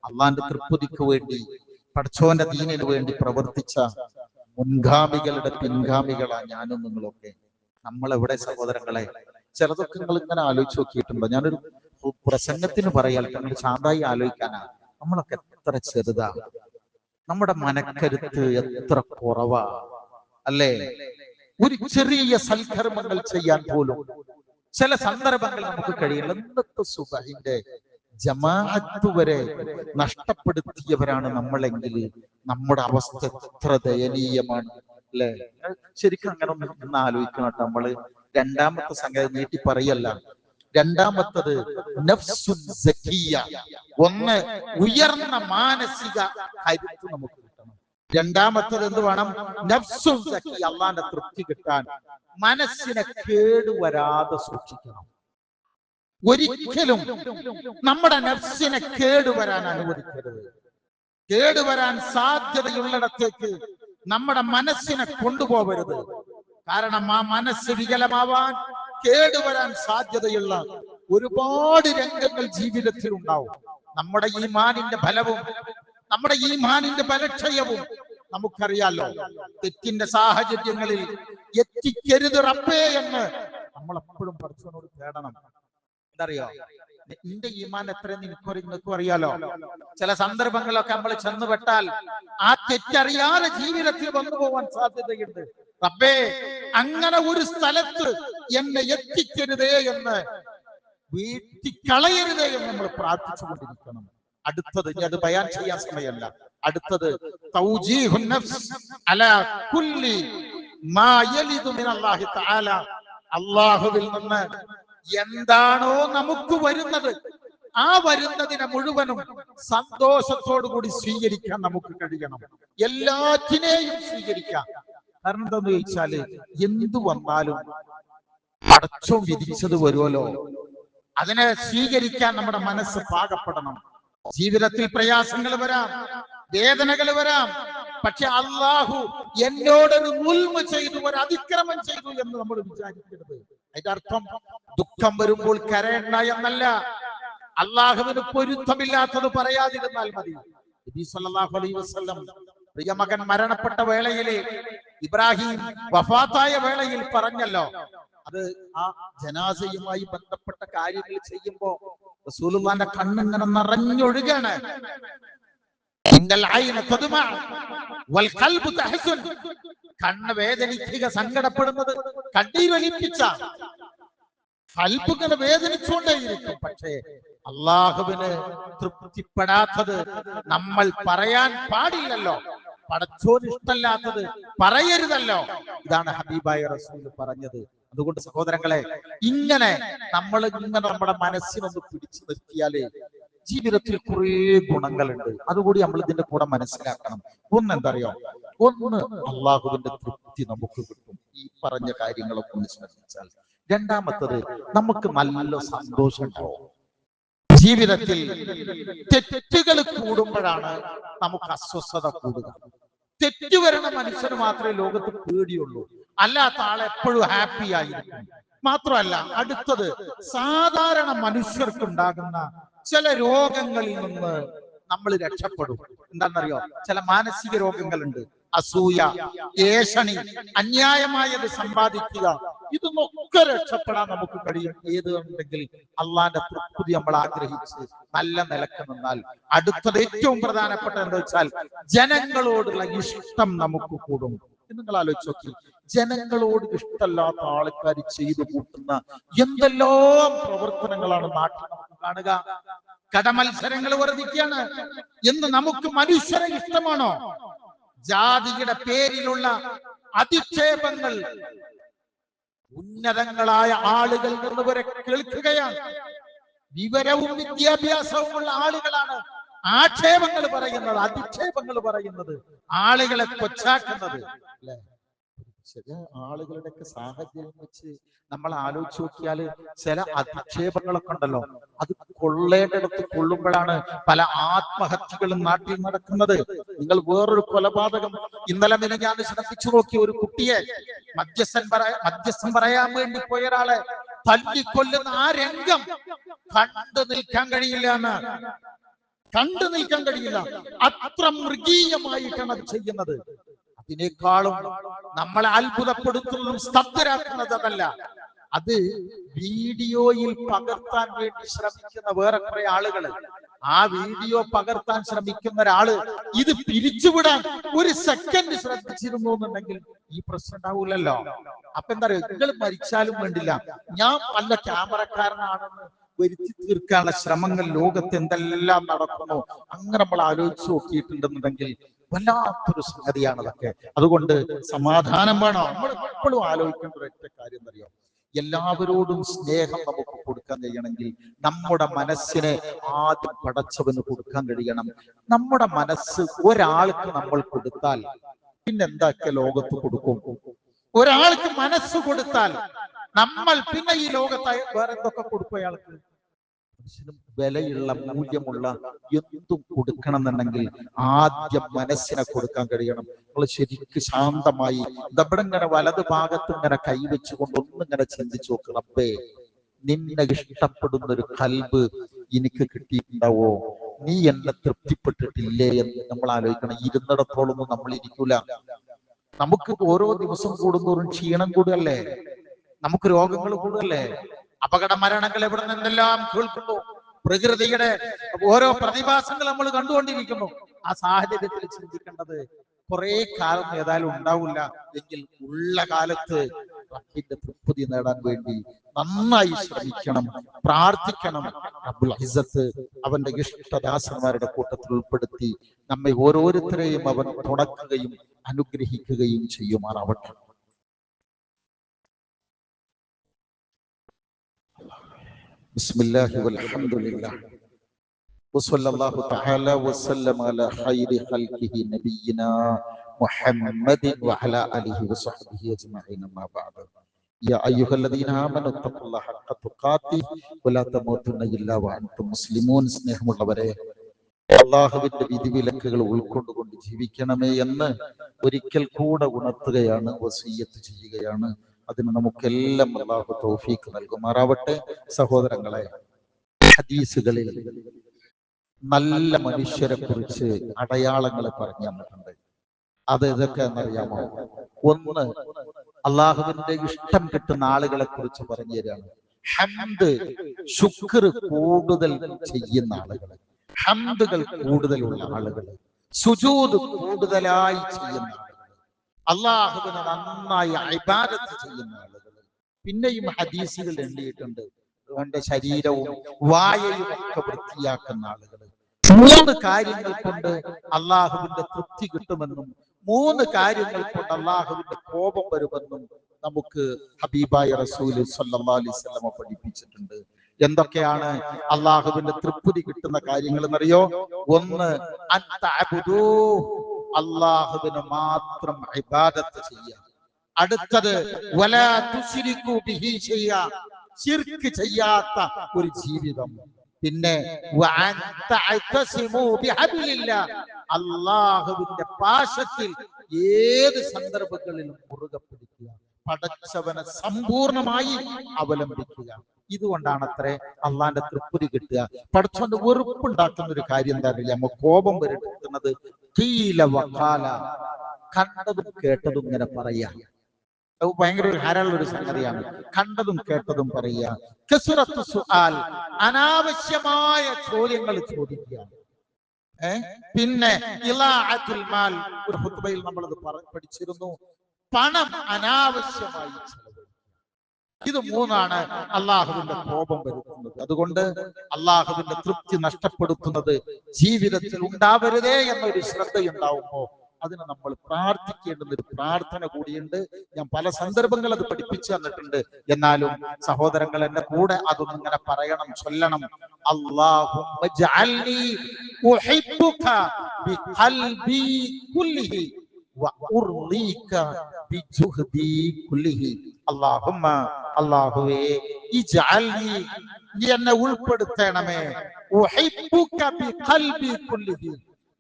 അള്ളാന്റെ തൃപ്തിക്ക് വേണ്ടി, പടച്ചോന്റെ ദീനിന് വേണ്ടി പ്രവർത്തിച്ച മുൻഗാമികളുടെ പിൻഗാമികളാ ഞാനും നിങ്ങളൊക്കെ. നമ്മളെവിടെ സഹോദരങ്ങളെ? ചിലതൊക്കെ നിങ്ങൾ ഇങ്ങനെ ആലോചിച്ച് നോക്കിയിട്ടുണ്ടോ? ഞാനൊരു പ്രസംഗത്തിന് പറയാൽ നിങ്ങൾ ശാന്തായി ആലോചിക്കാനാ. നമ്മളൊക്കെ എത്ര ചെറുതാ, നമ്മുടെ മനക്കരുത്ത് എത്ര കുറവാ അല്ലേ? ഒരു ചെറിയ സൽക്കർമ്മങ്ങൾ ചെയ്യാൻ പോലും ചില സന്ദർഭങ്ങൾ നമുക്ക് കഴിയില്ല. ഇന്നത്തെ സുബഹിന്റെ ജമാഅത്ത് വരെ നഷ്ടപ്പെടുത്തിയവരാണ് നമ്മളെങ്കിൽ നമ്മുടെ അവസ്ഥ എത്ര ദയനീയമാണ് അല്ലെ? ശരിക്കും അങ്ങനെ ഒന്ന് ആലോചിക്കണം. നമ്മള് രണ്ടാമത്തെ സംഗതി നീട്ടി പറയല്ല. രണ്ടാമത്തത് നഫ്സുൻ സക്കിയ. ഒന്ന്, ഉയർന്ന മാനസിക കരുത്ത് നമുക്ക് കിട്ടണം. രണ്ടാമത്തത് എന്ത് വേണം? നഫ്സുൻ സക്കിയ. അള്ളാന്റെ തൃപ്തി കിട്ടാൻ മനസ്സിനെ കേടുവരാതെ സൂക്ഷിക്കണം. ഒരിക്കലും നമ്മുടെ നഫ്സിനെ കേടുവരാൻ അനുവദിക്കരുത്. കേടുവരാൻ സാധ്യതയുള്ളിടത്തേക്ക് നമ്മുടെ മനസ്സിനെ കൊണ്ടുപോകരുത്. കാരണം ആ മനസ്സ് വികലമാവാൻ, കേടുവരാൻ സാധ്യതയുള്ള ഒരുപാട് രംഗങ്ങൾ ജീവിതത്തിൽ ഉണ്ടാവും. നമ്മുടെ ഈമാനിന്റെ ഫലവും നമ്മുടെ ഈമാനിന്റെ ബലക്ഷയവും നമുക്കറിയാലോ. തെറ്റിന്റെ സാഹചര്യങ്ങളിൽ എത്തിക്കരുത് റബ്ബേ എന്ന് നമ്മൾ എപ്പോഴും പഠിച്ചവനോട് തേടണം. എന്തറിയോ, നിന്റെ ഈമാൻ എത്ര നിനക്കും അറിയാലോ. ചില സന്ദർഭങ്ങളൊക്കെ നമ്മൾ ചെന്നുപെട്ടാൽ ആ തെറ്ററിയാതെ ജീവിതത്തിൽ വന്നു പോവാൻ സാധ്യതയുണ്ട്. റബ്ബേ, അങ്ങനെ ഒരു സ്ഥലത്ത് എന്നെ എത്തിക്കരുതേ എന്ന്, വീട്ടിക്കളയരുതേ എന്ന് നമ്മൾ പ്രാർത്ഥിച്ചുകൊണ്ടിരിക്കണം. അടുത്തത്, ഇനി അത് ബയാൻ ചെയ്യാൻ സമയമല്ല, അടുത്തത് തൗജീഹുൻ നഫ്സ് അലാ കുല്ലി മാ യലിദു മിനല്ലാഹി തആല. അല്ലാഹുവിൽ നിന്ന് എന്താണോ നമുക്ക് വരുന്നത്, ആ വരുന്നതിനെ മുഴുവനും സന്തോഷത്തോടു കൂടി സ്വീകരിക്കാൻ നമുക്ക് കഴിയണം. എല്ലാറ്റിനെയും സ്വീകരിക്കാം. കാരണം എന്താന്ന് ചോദിച്ചാല്, എന്തു വന്നാലും പടച്ചോൻ വിധിച്ചത് വരുമല്ലോ, അതിനെ സ്വീകരിക്കാൻ നമ്മുടെ മനസ്സ് പാകപ്പെടണം. ജീവിതത്തിൽ പ്രയാസങ്ങൾ വരാം, വേദനകൾ വരാം. പക്ഷെ അള്ളാഹു എന്നോടൊരു മുൽമ ചെയ്തു, ഒരു അതിക്രമം ചെയ്തു എന്ന് നമ്മൾ വിചാരിക്കരുത്. അതിന്റെ അർത്ഥം ദുഃഖം വരുമ്പോൾ കരയണ്ട എന്നല്ല. അള്ളാഹുവിന് പൊരുത്തമില്ലാത്തത് പറയാതിരുന്നാൽ മതി. നബി സല്ലല്ലാഹു അലൈഹി വസല്ലം പ്രിയമകൻ മരണപ്പെട്ട വേളയിലെ, ഇബ്രാഹിം വഫാത്തായ വേളയിൽ പറഞ്ഞല്ലോ, അത് ആ ജനാസയുമായി ബന്ധപ്പെട്ട കാര്യങ്ങൾ ചെയ്യുമ്പോ റസൂലുള്ളാഹിന്റെ കണ്ണിങ്ങനെ നിറഞ്ഞൊഴുകാണ്. കണ്ണ് വേദനിക്കുക, സങ്കടപ്പെടുന്നത്, കണ്ണീരൊലിപ്പിച്ച കൽബിങ്ങനെ വേദനിച്ചുകൊണ്ടേയിരിക്കും. പക്ഷേ അള്ളാഹുവിന് തൃപ്തിപ്പെടാത്തത് നമ്മൾ പറയാൻ പാടില്ലല്ലോ. പടച്ചോന് ഇഷ്ടമല്ലാത്തത് പറയരുതല്ലോ. ഇതാണ് ഹബീബായ റസൂൽ പറഞ്ഞത്. അതുകൊണ്ട് സഹോദരങ്ങളെ, ഇങ്ങനെ നമ്മുടെ മനസ്സിനൊന്ന് പിടിച്ചു നിർത്തിയാലേ ജീവിതത്തിൽ കുറെ ഗുണങ്ങളുണ്ട്. അതുകൂടി നമ്മൾ ഇതിന്റെ കൂടെ മനസ്സിലാക്കണം. ഒന്ന് എന്തറിയോ, ഒന്ന് അള്ളാഹുവിന്റെ തൃപ്തി നമുക്ക് കിട്ടും ഈ പറഞ്ഞ കാര്യങ്ങളൊക്കെ ഒന്ന് ശ്രദ്ധിച്ചാൽ. രണ്ടാമത്തത്, നമുക്ക് നല്ല സന്തോഷം ഉണ്ടാവും. ജീവിതത്തിൽ തെറ്റുകൾ കൂടുമ്പോഴാണ് നമുക്ക് അസ്വസ്ഥത കൂടുക. തെറ്റ് വരണ മനുഷ്യന് മാത്രമേ ലോകത്ത് പേടിയുള്ളൂ, അല്ലാത്ത ആളെ എപ്പോഴും ഹാപ്പി ആയിരിക്കും. മാത്രമല്ല, അടുത്തത്, സാധാരണ മനുഷ്യർക്കുണ്ടാകുന്ന ചില രോഗങ്ങളിൽ നിന്ന് നമ്മൾ രക്ഷപ്പെടും. എന്താണെന്നറിയോ, ചില മാനസിക രോഗങ്ങളുണ്ട്. അസൂയ, ഏഷണി, അന്യായമായത് സമ്പാദിക്കുക, ഇതൊന്നൊക്കെ രക്ഷപ്പെടാൻ നമുക്ക് കഴിയും. ഏതുണ്ടെങ്കിൽ അള്ളാന്റെ തൃപ്തി നമ്മൾ ആഗ്രഹിച്ച് നല്ല നിലക്ക് നിന്നാൽ. അടുത്തത്, ഏറ്റവും പ്രധാനപ്പെട്ട എന്താ വെച്ചാൽ, ജനങ്ങളോടുള്ള ഇഷ്ടം നമുക്ക് കൂടും. നിങ്ങൾ ആലോചിച്ച് നോക്കി, ജനങ്ങളോട് ഇഷ്ടമല്ലാത്ത ആൾക്കാർ ചെയ്തു കൂട്ടുന്ന എന്തെല്ലാം പ്രവർത്തനങ്ങളാണ് നാട്ടിൽ നമുക്ക് കാണുക. കടമത്സരങ്ങൾ വർദ്ധിക്കുകയാണ്. എന്ന് നമുക്ക് മനുഷ്യരെ ഇഷ്ടമാണോ? ജാതിയുടെ പേരിലുള്ള അധിക്ഷേപങ്ങൾ ഉന്നതങ്ങളായ ആളുകൾ നിന്ന് വരെ കേൾക്കുകയാണ്. വിവരവും വിദ്യാഭ്യാസവും ഉള്ള ആളുകളാണ് ആക്ഷേപങ്ങൾ പറയുന്നത്, അധിക്ഷേപങ്ങൾ പറയുന്നത്, ആളുകളെ കൊച്ചാക്കുന്നത്. അല്ലെ, ചില ആളുകളുടെയൊക്കെ സാഹചര്യം വെച്ച് നമ്മൾ ആലോചിച്ച് നോക്കിയാല് ചില അധിക്ഷേപങ്ങളൊക്കെ ഉണ്ടല്ലോ, അത് കൊള്ളേണ്ടിടത്ത് കൊള്ളുമ്പോഴാണ് പല ആത്മഹത്യകളും നാട്ടിൽ നടക്കുന്നത്. നിങ്ങൾ വേറൊരു കൊലപാതകം ഇന്നലെ ഞാൻ ശ്രദ്ധിച്ചു നോക്കി. ഒരു കുട്ടിയെ മധ്യസ്ഥം പറയാൻ വേണ്ടി പോയ ഒരാളെ തല്ലിക്കൊല്ലുന്ന ആ രംഗം കണ്ടു നിൽക്കാൻ കഴിയില്ല. അത്ര മൃഗീയമായിട്ടാണ് അത് ചെയ്യുന്നത്. അതിനേക്കാളും നമ്മളെ അത്ഭുതപ്പെടുത്തുന്നതും സ്തബ്ധരാക്കുന്നത് അതല്ല, അത് വീഡിയോയിൽ പകർത്താൻ വേണ്ടി ശ്രമിക്കുന്ന വേറെ കുറെ ആളുകൾ. ആ വീഡിയോ പകർത്താൻ ശ്രമിക്കുന്ന ഒരാള് ഇത് പിരിച്ചുവിടാൻ ഒരു സെക്കൻഡ് ശ്രദ്ധിച്ചിരുന്നു എന്നുണ്ടെങ്കിൽ ഈ പ്രശ്നം ഉണ്ടാവൂലല്ലോ. അപ്പൊ എന്താ പറയുക, നിങ്ങൾ മരിച്ചാലും വേണ്ടില്ല, ഞാൻ നല്ല ക്യാമറക്കാരനാണെന്ന് വരുത്തി തീർക്കാനുള്ള ശ്രമങ്ങൾ ലോകത്ത് എന്തെല്ലാം നടക്കുന്നു. അങ്ങനെ നമ്മൾ ആലോചിച്ച് നോക്കിയിട്ടുണ്ടെന്നുണ്ടെങ്കിൽ വല്ലാത്തൊരു സംഗതിയാണ് അതൊക്കെ. അതുകൊണ്ട് സമാധാനം വേണം. നമ്മൾ എപ്പോഴും ആലോചിക്കേണ്ട ഒരൊറ്റ കാര്യം എന്നറിയോ, എല്ലാവരോടും സ്നേഹം നമുക്ക് കൊടുക്കാൻ കഴിയണമെങ്കിൽ നമ്മുടെ മനസ്സിനെ ആദ്യം പടച്ചവന് കൊടുക്കാൻ കഴിയണം. നമ്മുടെ മനസ്സ് ഒരാൾക്ക് നമ്മൾ കൊടുത്താൽ പിന്നെന്തൊക്കെ ലോകത്ത് കൊടുക്കും? ഒരാൾക്ക് മനസ്സ് കൊടുത്താൽ നമ്മൾ പിന്നെ ഈ ലോകത്ത് വേറെ എന്തൊക്കെ കൊടുക്കും? അയാൾക്ക് മനുഷ്യനും വിലയുള്ള മൂല്യമുള്ള എന്തും കൊടുക്കണം എന്നുണ്ടെങ്കിൽ ആദ്യം മനസ്സിനെ കൊടുക്കാൻ കഴിയണം. നമ്മൾ ശരിക്കും ശാന്തമായി ഇവിടെ ഇങ്ങനെ വലതു ഭാഗത്ത് ഇങ്ങനെ കൈവച്ചുകൊണ്ട് ഒന്നിങ്ങനെ ചിന്തിച്ചു നോക്ക്, റബ്ബേ നിന്നെ ഇഷ്ടപ്പെടുന്ന ഒരു കൽബ് എനിക്ക് കിട്ടിയിട്ടുണ്ടാവോ? നീ എന്നെ തൃപ്തിപ്പെട്ടിട്ടില്ലേ എന്ന് നമ്മൾ ആലോചിക്കണം. ഇരുന്നിടത്തോളൊന്നും നമ്മൾ ഇരിക്കൂല. നമുക്ക് ഓരോ ദിവസം കൂടുന്തോറും ക്ഷീണം കൂടുകയല്ലേ, നമുക്ക് രോഗങ്ങൾ കൂടുകയല്ലേ, അപകട മരണങ്ങൾ എവിടെ നിന്നെല്ലാം കേൾക്കുന്നു, പ്രകൃതിയുടെ ഓരോ പ്രതിഭാസങ്ങൾ നമ്മൾ കണ്ടുകൊണ്ടിരിക്കുന്നു. ആ സാഹചര്യത്തിൽ ചിന്തിക്കേണ്ടത് കുറെ കാലം ഏതായാലും ഉണ്ടാവില്ല എങ്കിൽ ഉള്ള കാലത്ത് റബ്ബിന്റെ തൃപ്തി നേടാൻ വേണ്ടി നന്നായി ശ്രമിക്കണം, പ്രാർത്ഥിക്കണം. റബ്ബുൽ ഇസ്സത്ത് അവന്റെ ഇഷ്ടദാസന്മാരുടെ കൂട്ടത്തിൽ ഉൾപ്പെടുത്തി നമ്മെ ഓരോരുത്തരെയും അവൻ തുണക്കുകയും അനുഗ്രഹിക്കുകയും ചെയ്യുമാറാവട്ടെ. ബിസ്മില്ലാഹി വൽഹംദുലില്ലാഹ് വസല്ലല്ലാഹു തആല വസല്ലമ അലാ ഖൈരി ഖൽഖിഹി നബിയിനാ മുഹമ്മദിൻ വഅലാ ആലിഹി വസഹ്ബിഹി അജ്മഈൻ. അമ്മാ ബഅദ്. യാ അയ്യുഹല്ലദീന ആമനു തഖുല്ലാഹ ഹഖ്ക തുഖാതിഹി വലാ തമൂതുന്ന ഇല്ലാ വഅൻതും മുസ്ലിമൂൻ. സ്നേഹമുള്ളവരെ, അല്ലാഹുവിന്റെ വിധിവിലക്കുകൾ ഉൾക്കൊണ്ടുകൊണ്ട് ജീവിക്കണമേ എന്ന് ഒരിക്കൽ കൂടെ ഉണർത്തുകയാണ്, വസിയ്യത്ത് ചെയ്യുകയാണ്. അതിന് നമുക്കെല്ലാം അല്ലാഹു തൗഫീഖ് നൽകുമാറാവട്ടെ. സഹോദരങ്ങളെ, ഹദീസുകളിൽ നല്ല മനുഷ്യരെ കുറിച്ച് അടയാളങ്ങൾ പറഞ്ഞു തന്നിട്ടുണ്ട്. അത് ഏതൊക്കെ എന്നറിയാമോ? ഒന്ന്, അള്ളാഹുവിന്റെ ഇഷ്ടം കിട്ടുന്ന ആളുകളെ കുറിച്ച് പറഞ്ഞു തരാണ്. ഹംദ്, ശുക്ർ കൂടുതൽ ചെയ്യുന്ന ആളുകൾ, ഹംദുകൾ കൂടുതലുള്ള ആളുകൾ, സുജൂദ് കൂടുതലായി ചെയ്യുന്ന ആളുകൾ, അള്ളാഹുവിനെ നന്നായി ഇബാദത്ത് ചെയ്യുന്ന ആളുകൾ. പിന്നെയും ഹദീസുകൾ എണ്ണിയിട്ടുണ്ട്, അവന്റെ ശരീരവും വായയും ഒക്കെ വൃത്തിയാക്കുന്ന ആളുകൾ. 3 കാര്യങ്ങൾ കൊണ്ട് അള്ളാഹുവിന്റെ തൃപ്തി കിട്ടുമെന്നും 3 കാര്യങ്ങൾ കൊണ്ട് അള്ളാഹുവിന്റെ കോപം വരുമെന്നും നമുക്ക് ഹബീബായ റസൂല് സ്വല്ലല്ലാഹു അലൈഹി വസല്ലം പഠിപ്പിച്ചിട്ടുണ്ട്. എന്തൊക്കെയാണ് അള്ളാഹുവിന്റെ തൃപ്തി കിട്ടുന്ന കാര്യങ്ങൾ എന്നറിയോ? ഒന്ന്, അത്തഅബുദൂ, അള്ളാഹുവിന് മാത്രം ഇബാദത്ത് ചെയ്യുക. അടുത്തത്, വലാ തുശ്രികൂ ബിഹി ശൈഅ, ശിർക്ക് ചെയ്യാത്ത ഒരു ജീവിതം. പിന്നെ അള്ളാഹുവിന്റെ പാശത്തിൽ ഏത് സന്ദർഭങ്ങളിലും മുറുകെ പിടിക്കുക, പടച്ചവനെ സമ്പൂർണമായി അവലംബിക്കുക. ഇതുകൊണ്ടാണത്രേ അള്ളാന്റെ തൃപ്തി കിട്ടുക. പടച്ചവന്റെ വെറുപ്പുണ്ടാക്കുന്ന ഒരു കാര്യം എന്താ അറിയില്ല, നമ്മ കോപം വരുത്തുന്നത് ഖീല വഖാല, കണ്ടതും കേട്ടതും ഇങ്ങനെ പറയാ. ഭയങ്കര ഒരു ധാരാളം ഒരു സംഗതിയാണ്. കണ്ടതും കേട്ടതും പറയുക. കസ്റത്തു സുആൽ, അനാവശ്യമായ ചോദ്യങ്ങൾ ചോദിക്കുക. പിന്നെ ഇളാഅത്തുൽ മാൽ, ഒരു ഖുത്ബയിൽ നമ്മൾ അത് പഠിച്ചിരുന്നു, പണം അനാവശ്യമായി ചെലവഴിക്കുക. ഇത് 3 അള്ളാഹുവിന്റെ കോപം വരുത്തുന്നത്. അതുകൊണ്ട് അള്ളാഹുവിന്റെ തൃപ്തി നഷ്ടപ്പെടുത്തുന്നത് ജീവിതത്തിൽ ഉണ്ടാവരുതേ എന്നൊരു ശ്രദ്ധയുണ്ടാവുമ്പോ അതിന് നമ്മൾ പ്രാർത്ഥിക്കേണ്ടുന്ന ഒരു പ്രാർത്ഥന കൂടിയുണ്ട്. ഞാൻ പല സന്ദർഭങ്ങൾ അത് പഠിപ്പിച്ചു തന്നിട്ടുണ്ട്. എന്നാലും സഹോദരങ്ങൾ എന്റെ കൂടെ അതൊന്നും ഇങ്ങനെ പറയണം, ചൊല്ലണം. അല്ലാഹുമ്മ ജഅൽനി ഉഹിബ്ബുക ബിഖൽബി കുല്ലിഹി വഉർളീക ബിജുഹ്ദി കുല്ലിഹി. അല്ലാഹുമ്മ, അല്ലാഹുവേ, ഇജ്അൽനി, നീ എന്നെ ഉൾപ്പെടുത്തണമേ, ഉഹിബ്ബുക ബിഖൽബി കുല്ലിഹി,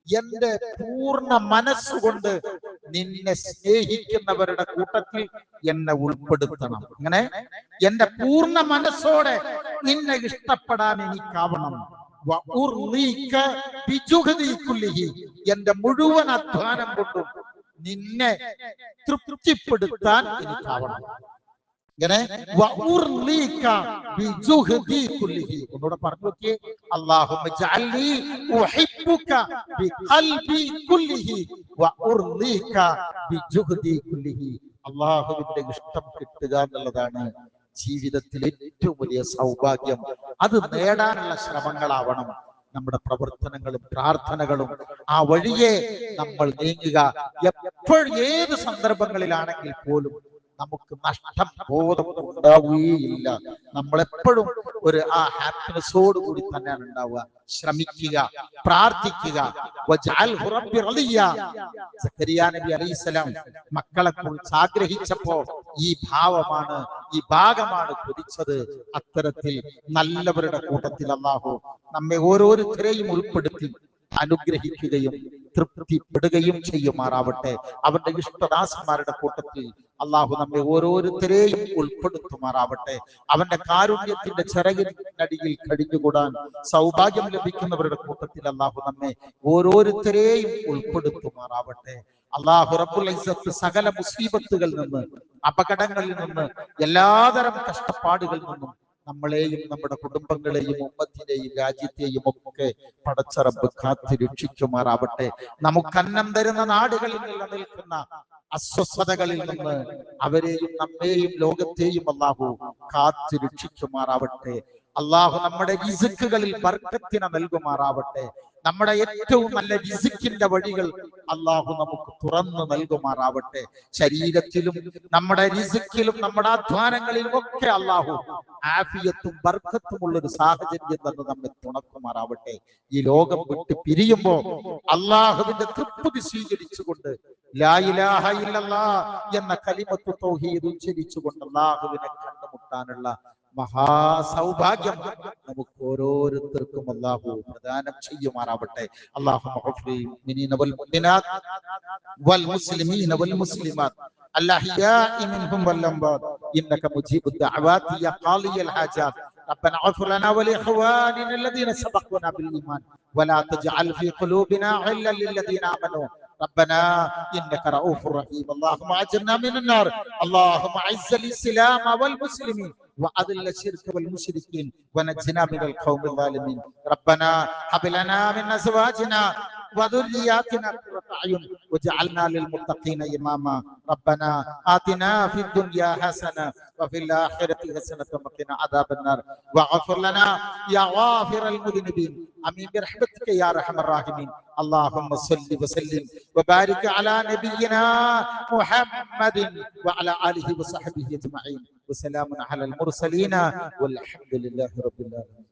എന്റെ പൂർണ്ണ മനസ്സുകൊണ്ട് നിന്നെ സ്നേഹിക്കുന്നവരുടെ കൂട്ടത്തിൽ എന്നെ ഉൾപ്പെടുത്തണം. അങ്ങനെ എന്റെ പൂർണ്ണ മനസ്സോടെ നിന്നെ ഇഷ്ടപ്പെടാൻ എനിക്കാവണം. എന്റെ മുഴുവൻ അധ്വാനം കൊണ്ടും നിന്നെ തൃപ്തിപ്പെടുത്താൻ എനിക്കാവണം. ഇങ്ങനെ ഒന്നുകൂടെ പറഞ്ഞു നോക്കിയേ. അല്ലാഹുമ്മ ജഅൽനി ഉഹിബ്ബുക ബിഖൽബി കുല്ലിഹി വഉർളീക ബിജുഹ്ദി കുല്ലിഹി. അല്ലാഹുവിന്റെ ഇഷ്ടം കിട്ടുക എന്നുള്ളതാണ് ജീവിതത്തിലെ ഏറ്റവും വലിയ സൗഭാഗ്യം. അത് നേടാനുള്ള ശ്രമങ്ങളാവണം നമ്മുടെ പ്രവർത്തനങ്ങളും പ്രാർത്ഥനകളും. ആ വഴിയെ നമ്മൾ നീങ്ങുക. എപ്പോഴും ഏത് സന്ദർഭങ്ങളിലാണെങ്കിൽ പോലും നമുക്ക് നഷ്ടം ബോധം ഉണ്ടാവുകയില്ല. നമ്മളെപ്പോഴും ഒരു ഹാപ്പിനെസ്സോട് കൂടി തന്നെയാണ് ഉണ്ടാവുക. ശ്രമിക്കുക, പ്രാർത്ഥിക്കുക. സക്കരിയ നബി അലൈഹിസ്സലാം മക്കളെ കുറിച്ച് ആഗ്രഹിച്ചപ്പോ ഈ ഭാഗമാണ് കൊതിച്ചത്. അത്തരത്തിൽ നല്ലവരുടെ കൂട്ടത്തിൽ അല്ലാഹു നമ്മെ ഓരോരുത്തരെയും ഉൾപ്പെടുത്തി അനുഗ്രഹിക്കുകയും തൃപ്തിപ്പെടുകയും ചെയ്യുമാറാവട്ടെ. അവന്റെ ഇഷ്ടദാസന്മാരുടെ കൂട്ടത്തിൽ അള്ളാഹു നമ്മെ ഓരോരുത്തരെയും ഉൾപ്പെടുത്തുമാറാവട്ടെ. അവന്റെ കാരുണ്യത്തിന്റെ ചിറകിനടിയിൽ കഴിഞ്ഞുകൂടാൻ സൗഭാഗ്യം ലഭിക്കുന്നവരുടെ കൂട്ടത്തിൽ അള്ളാഹു നമ്മെ ഓരോരുത്തരെയും ഉൾപ്പെടുത്തുമാറാവട്ടെ. അള്ളാഹു റബ്ബുൽ ഇസ്സത്ത് സകല മുസീബത്തുകളിൽ നിന്ന്, അപകടങ്ങളിൽ നിന്ന്, എല്ലാതരം കഷ്ടപ്പാടുകളിൽ നിന്നും നമ്മളെയും നമ്മുടെ കുടുംബങ്ങളെയും ഉമ്മത്തിനെയും രാജ്യത്തെയും ഒക്കെ പടച്ച റബ്ബ് കാത്ത് രക്ഷിക്കുമാറാവട്ടെ. നമുക്ക് അന്നം തരുന്ന നാടുകളിൽ നിലനിൽക്കുന്ന അസ്വസ്ഥതകളിൽ നിന്ന് അവരെയും നമ്മെയും ലോകത്തെയും അല്ലാഹു കാത്ത് രക്ഷിക്കുമാറാവട്ടെ. അല്ലാഹു നമ്മുടെ റിസ്കുകളിൽ ബർക്കത്തിനെ നൽകുമാറാവട്ടെ. നമ്മുടെ ഏറ്റവും നല്ല റിസ്കിന്റെ വഴികൾ അല്ലാഹു നമുക്ക് തുറന്നു നൽകുമാറാവട്ടെ. ശരീരത്തിലും നമ്മുടെ റിസ്കിലും നമ്മുടെ അധ്വാനങ്ങളിലും ഒക്കെ അല്ലാഹു ആഫിയത്തും ബർക്കത്തുമുള്ള ഒരു സാഹചര്യം തന്നെ നമ്മെ തുണക്കുമാറാവട്ടെ. ഈ ലോകം വിട്ട് പിരിയുമ്പോ അല്ലാഹുവിന്റെ തൃപ്തി സ്വീകരിച്ചുകൊണ്ട് ലാ ഇലാഹ ഇല്ലല്ലാഹ് എന്ന കലിമത്ത് തൗഹീദ് ഉച്ചരിച്ചുകൊണ്ട് അല്ലാഹുവിനെ കണ്ടുമുട്ടാനുള്ള മഹാസൗഭാഗ്യം നമുക്ക് ഓരോരുത്തർക്കും അല്ലാഹു പ്രദാനം ചെയ്യുമാറാവട്ടെ. അല്ലാഹുമ്മ ഗ്ഫിർ മുഅ്മിനീന വൽ മുഅ്മിനാത്ത് വൽ മുസ്ലിമീന വൽ മുസ്ലിമാത്ത് അൽഅഹ്യാഇ മിൻഹും വൽ അംവാത് ഇന്നക മുജീബുദ് ദഅവാതി യാ ഖാളിയൽ ഹാജാത്ത് ربنا اغفر لنا ولإخواننا الذين سبقونا بالإيمان ولا تجعل في قلوبنا غلا للذين آمنوا ربنا إنك رؤوف رحيم اللهم أجرنا من النار اللهم أعز الإسلام والمسلمين وأذل الشرك والمشركين ونجنا من القوم الظالمين ربنا هب لنا من أزواجنا وذرياتنا قرة أعين وجعلنا للمتقين إماما ربنا آتنا في الدنيا حسنة وفي الآخرة حسنة وقنا عذاب النار واغفر لنا يا غافر المذنبين آمين برحمتك يا أرحم الراحمين اللهم صل وسلم وبارك على نبينا محمد وعلى آله وصحبه أجمعين وسلام على المرسلين والحمد لله رب العالمين.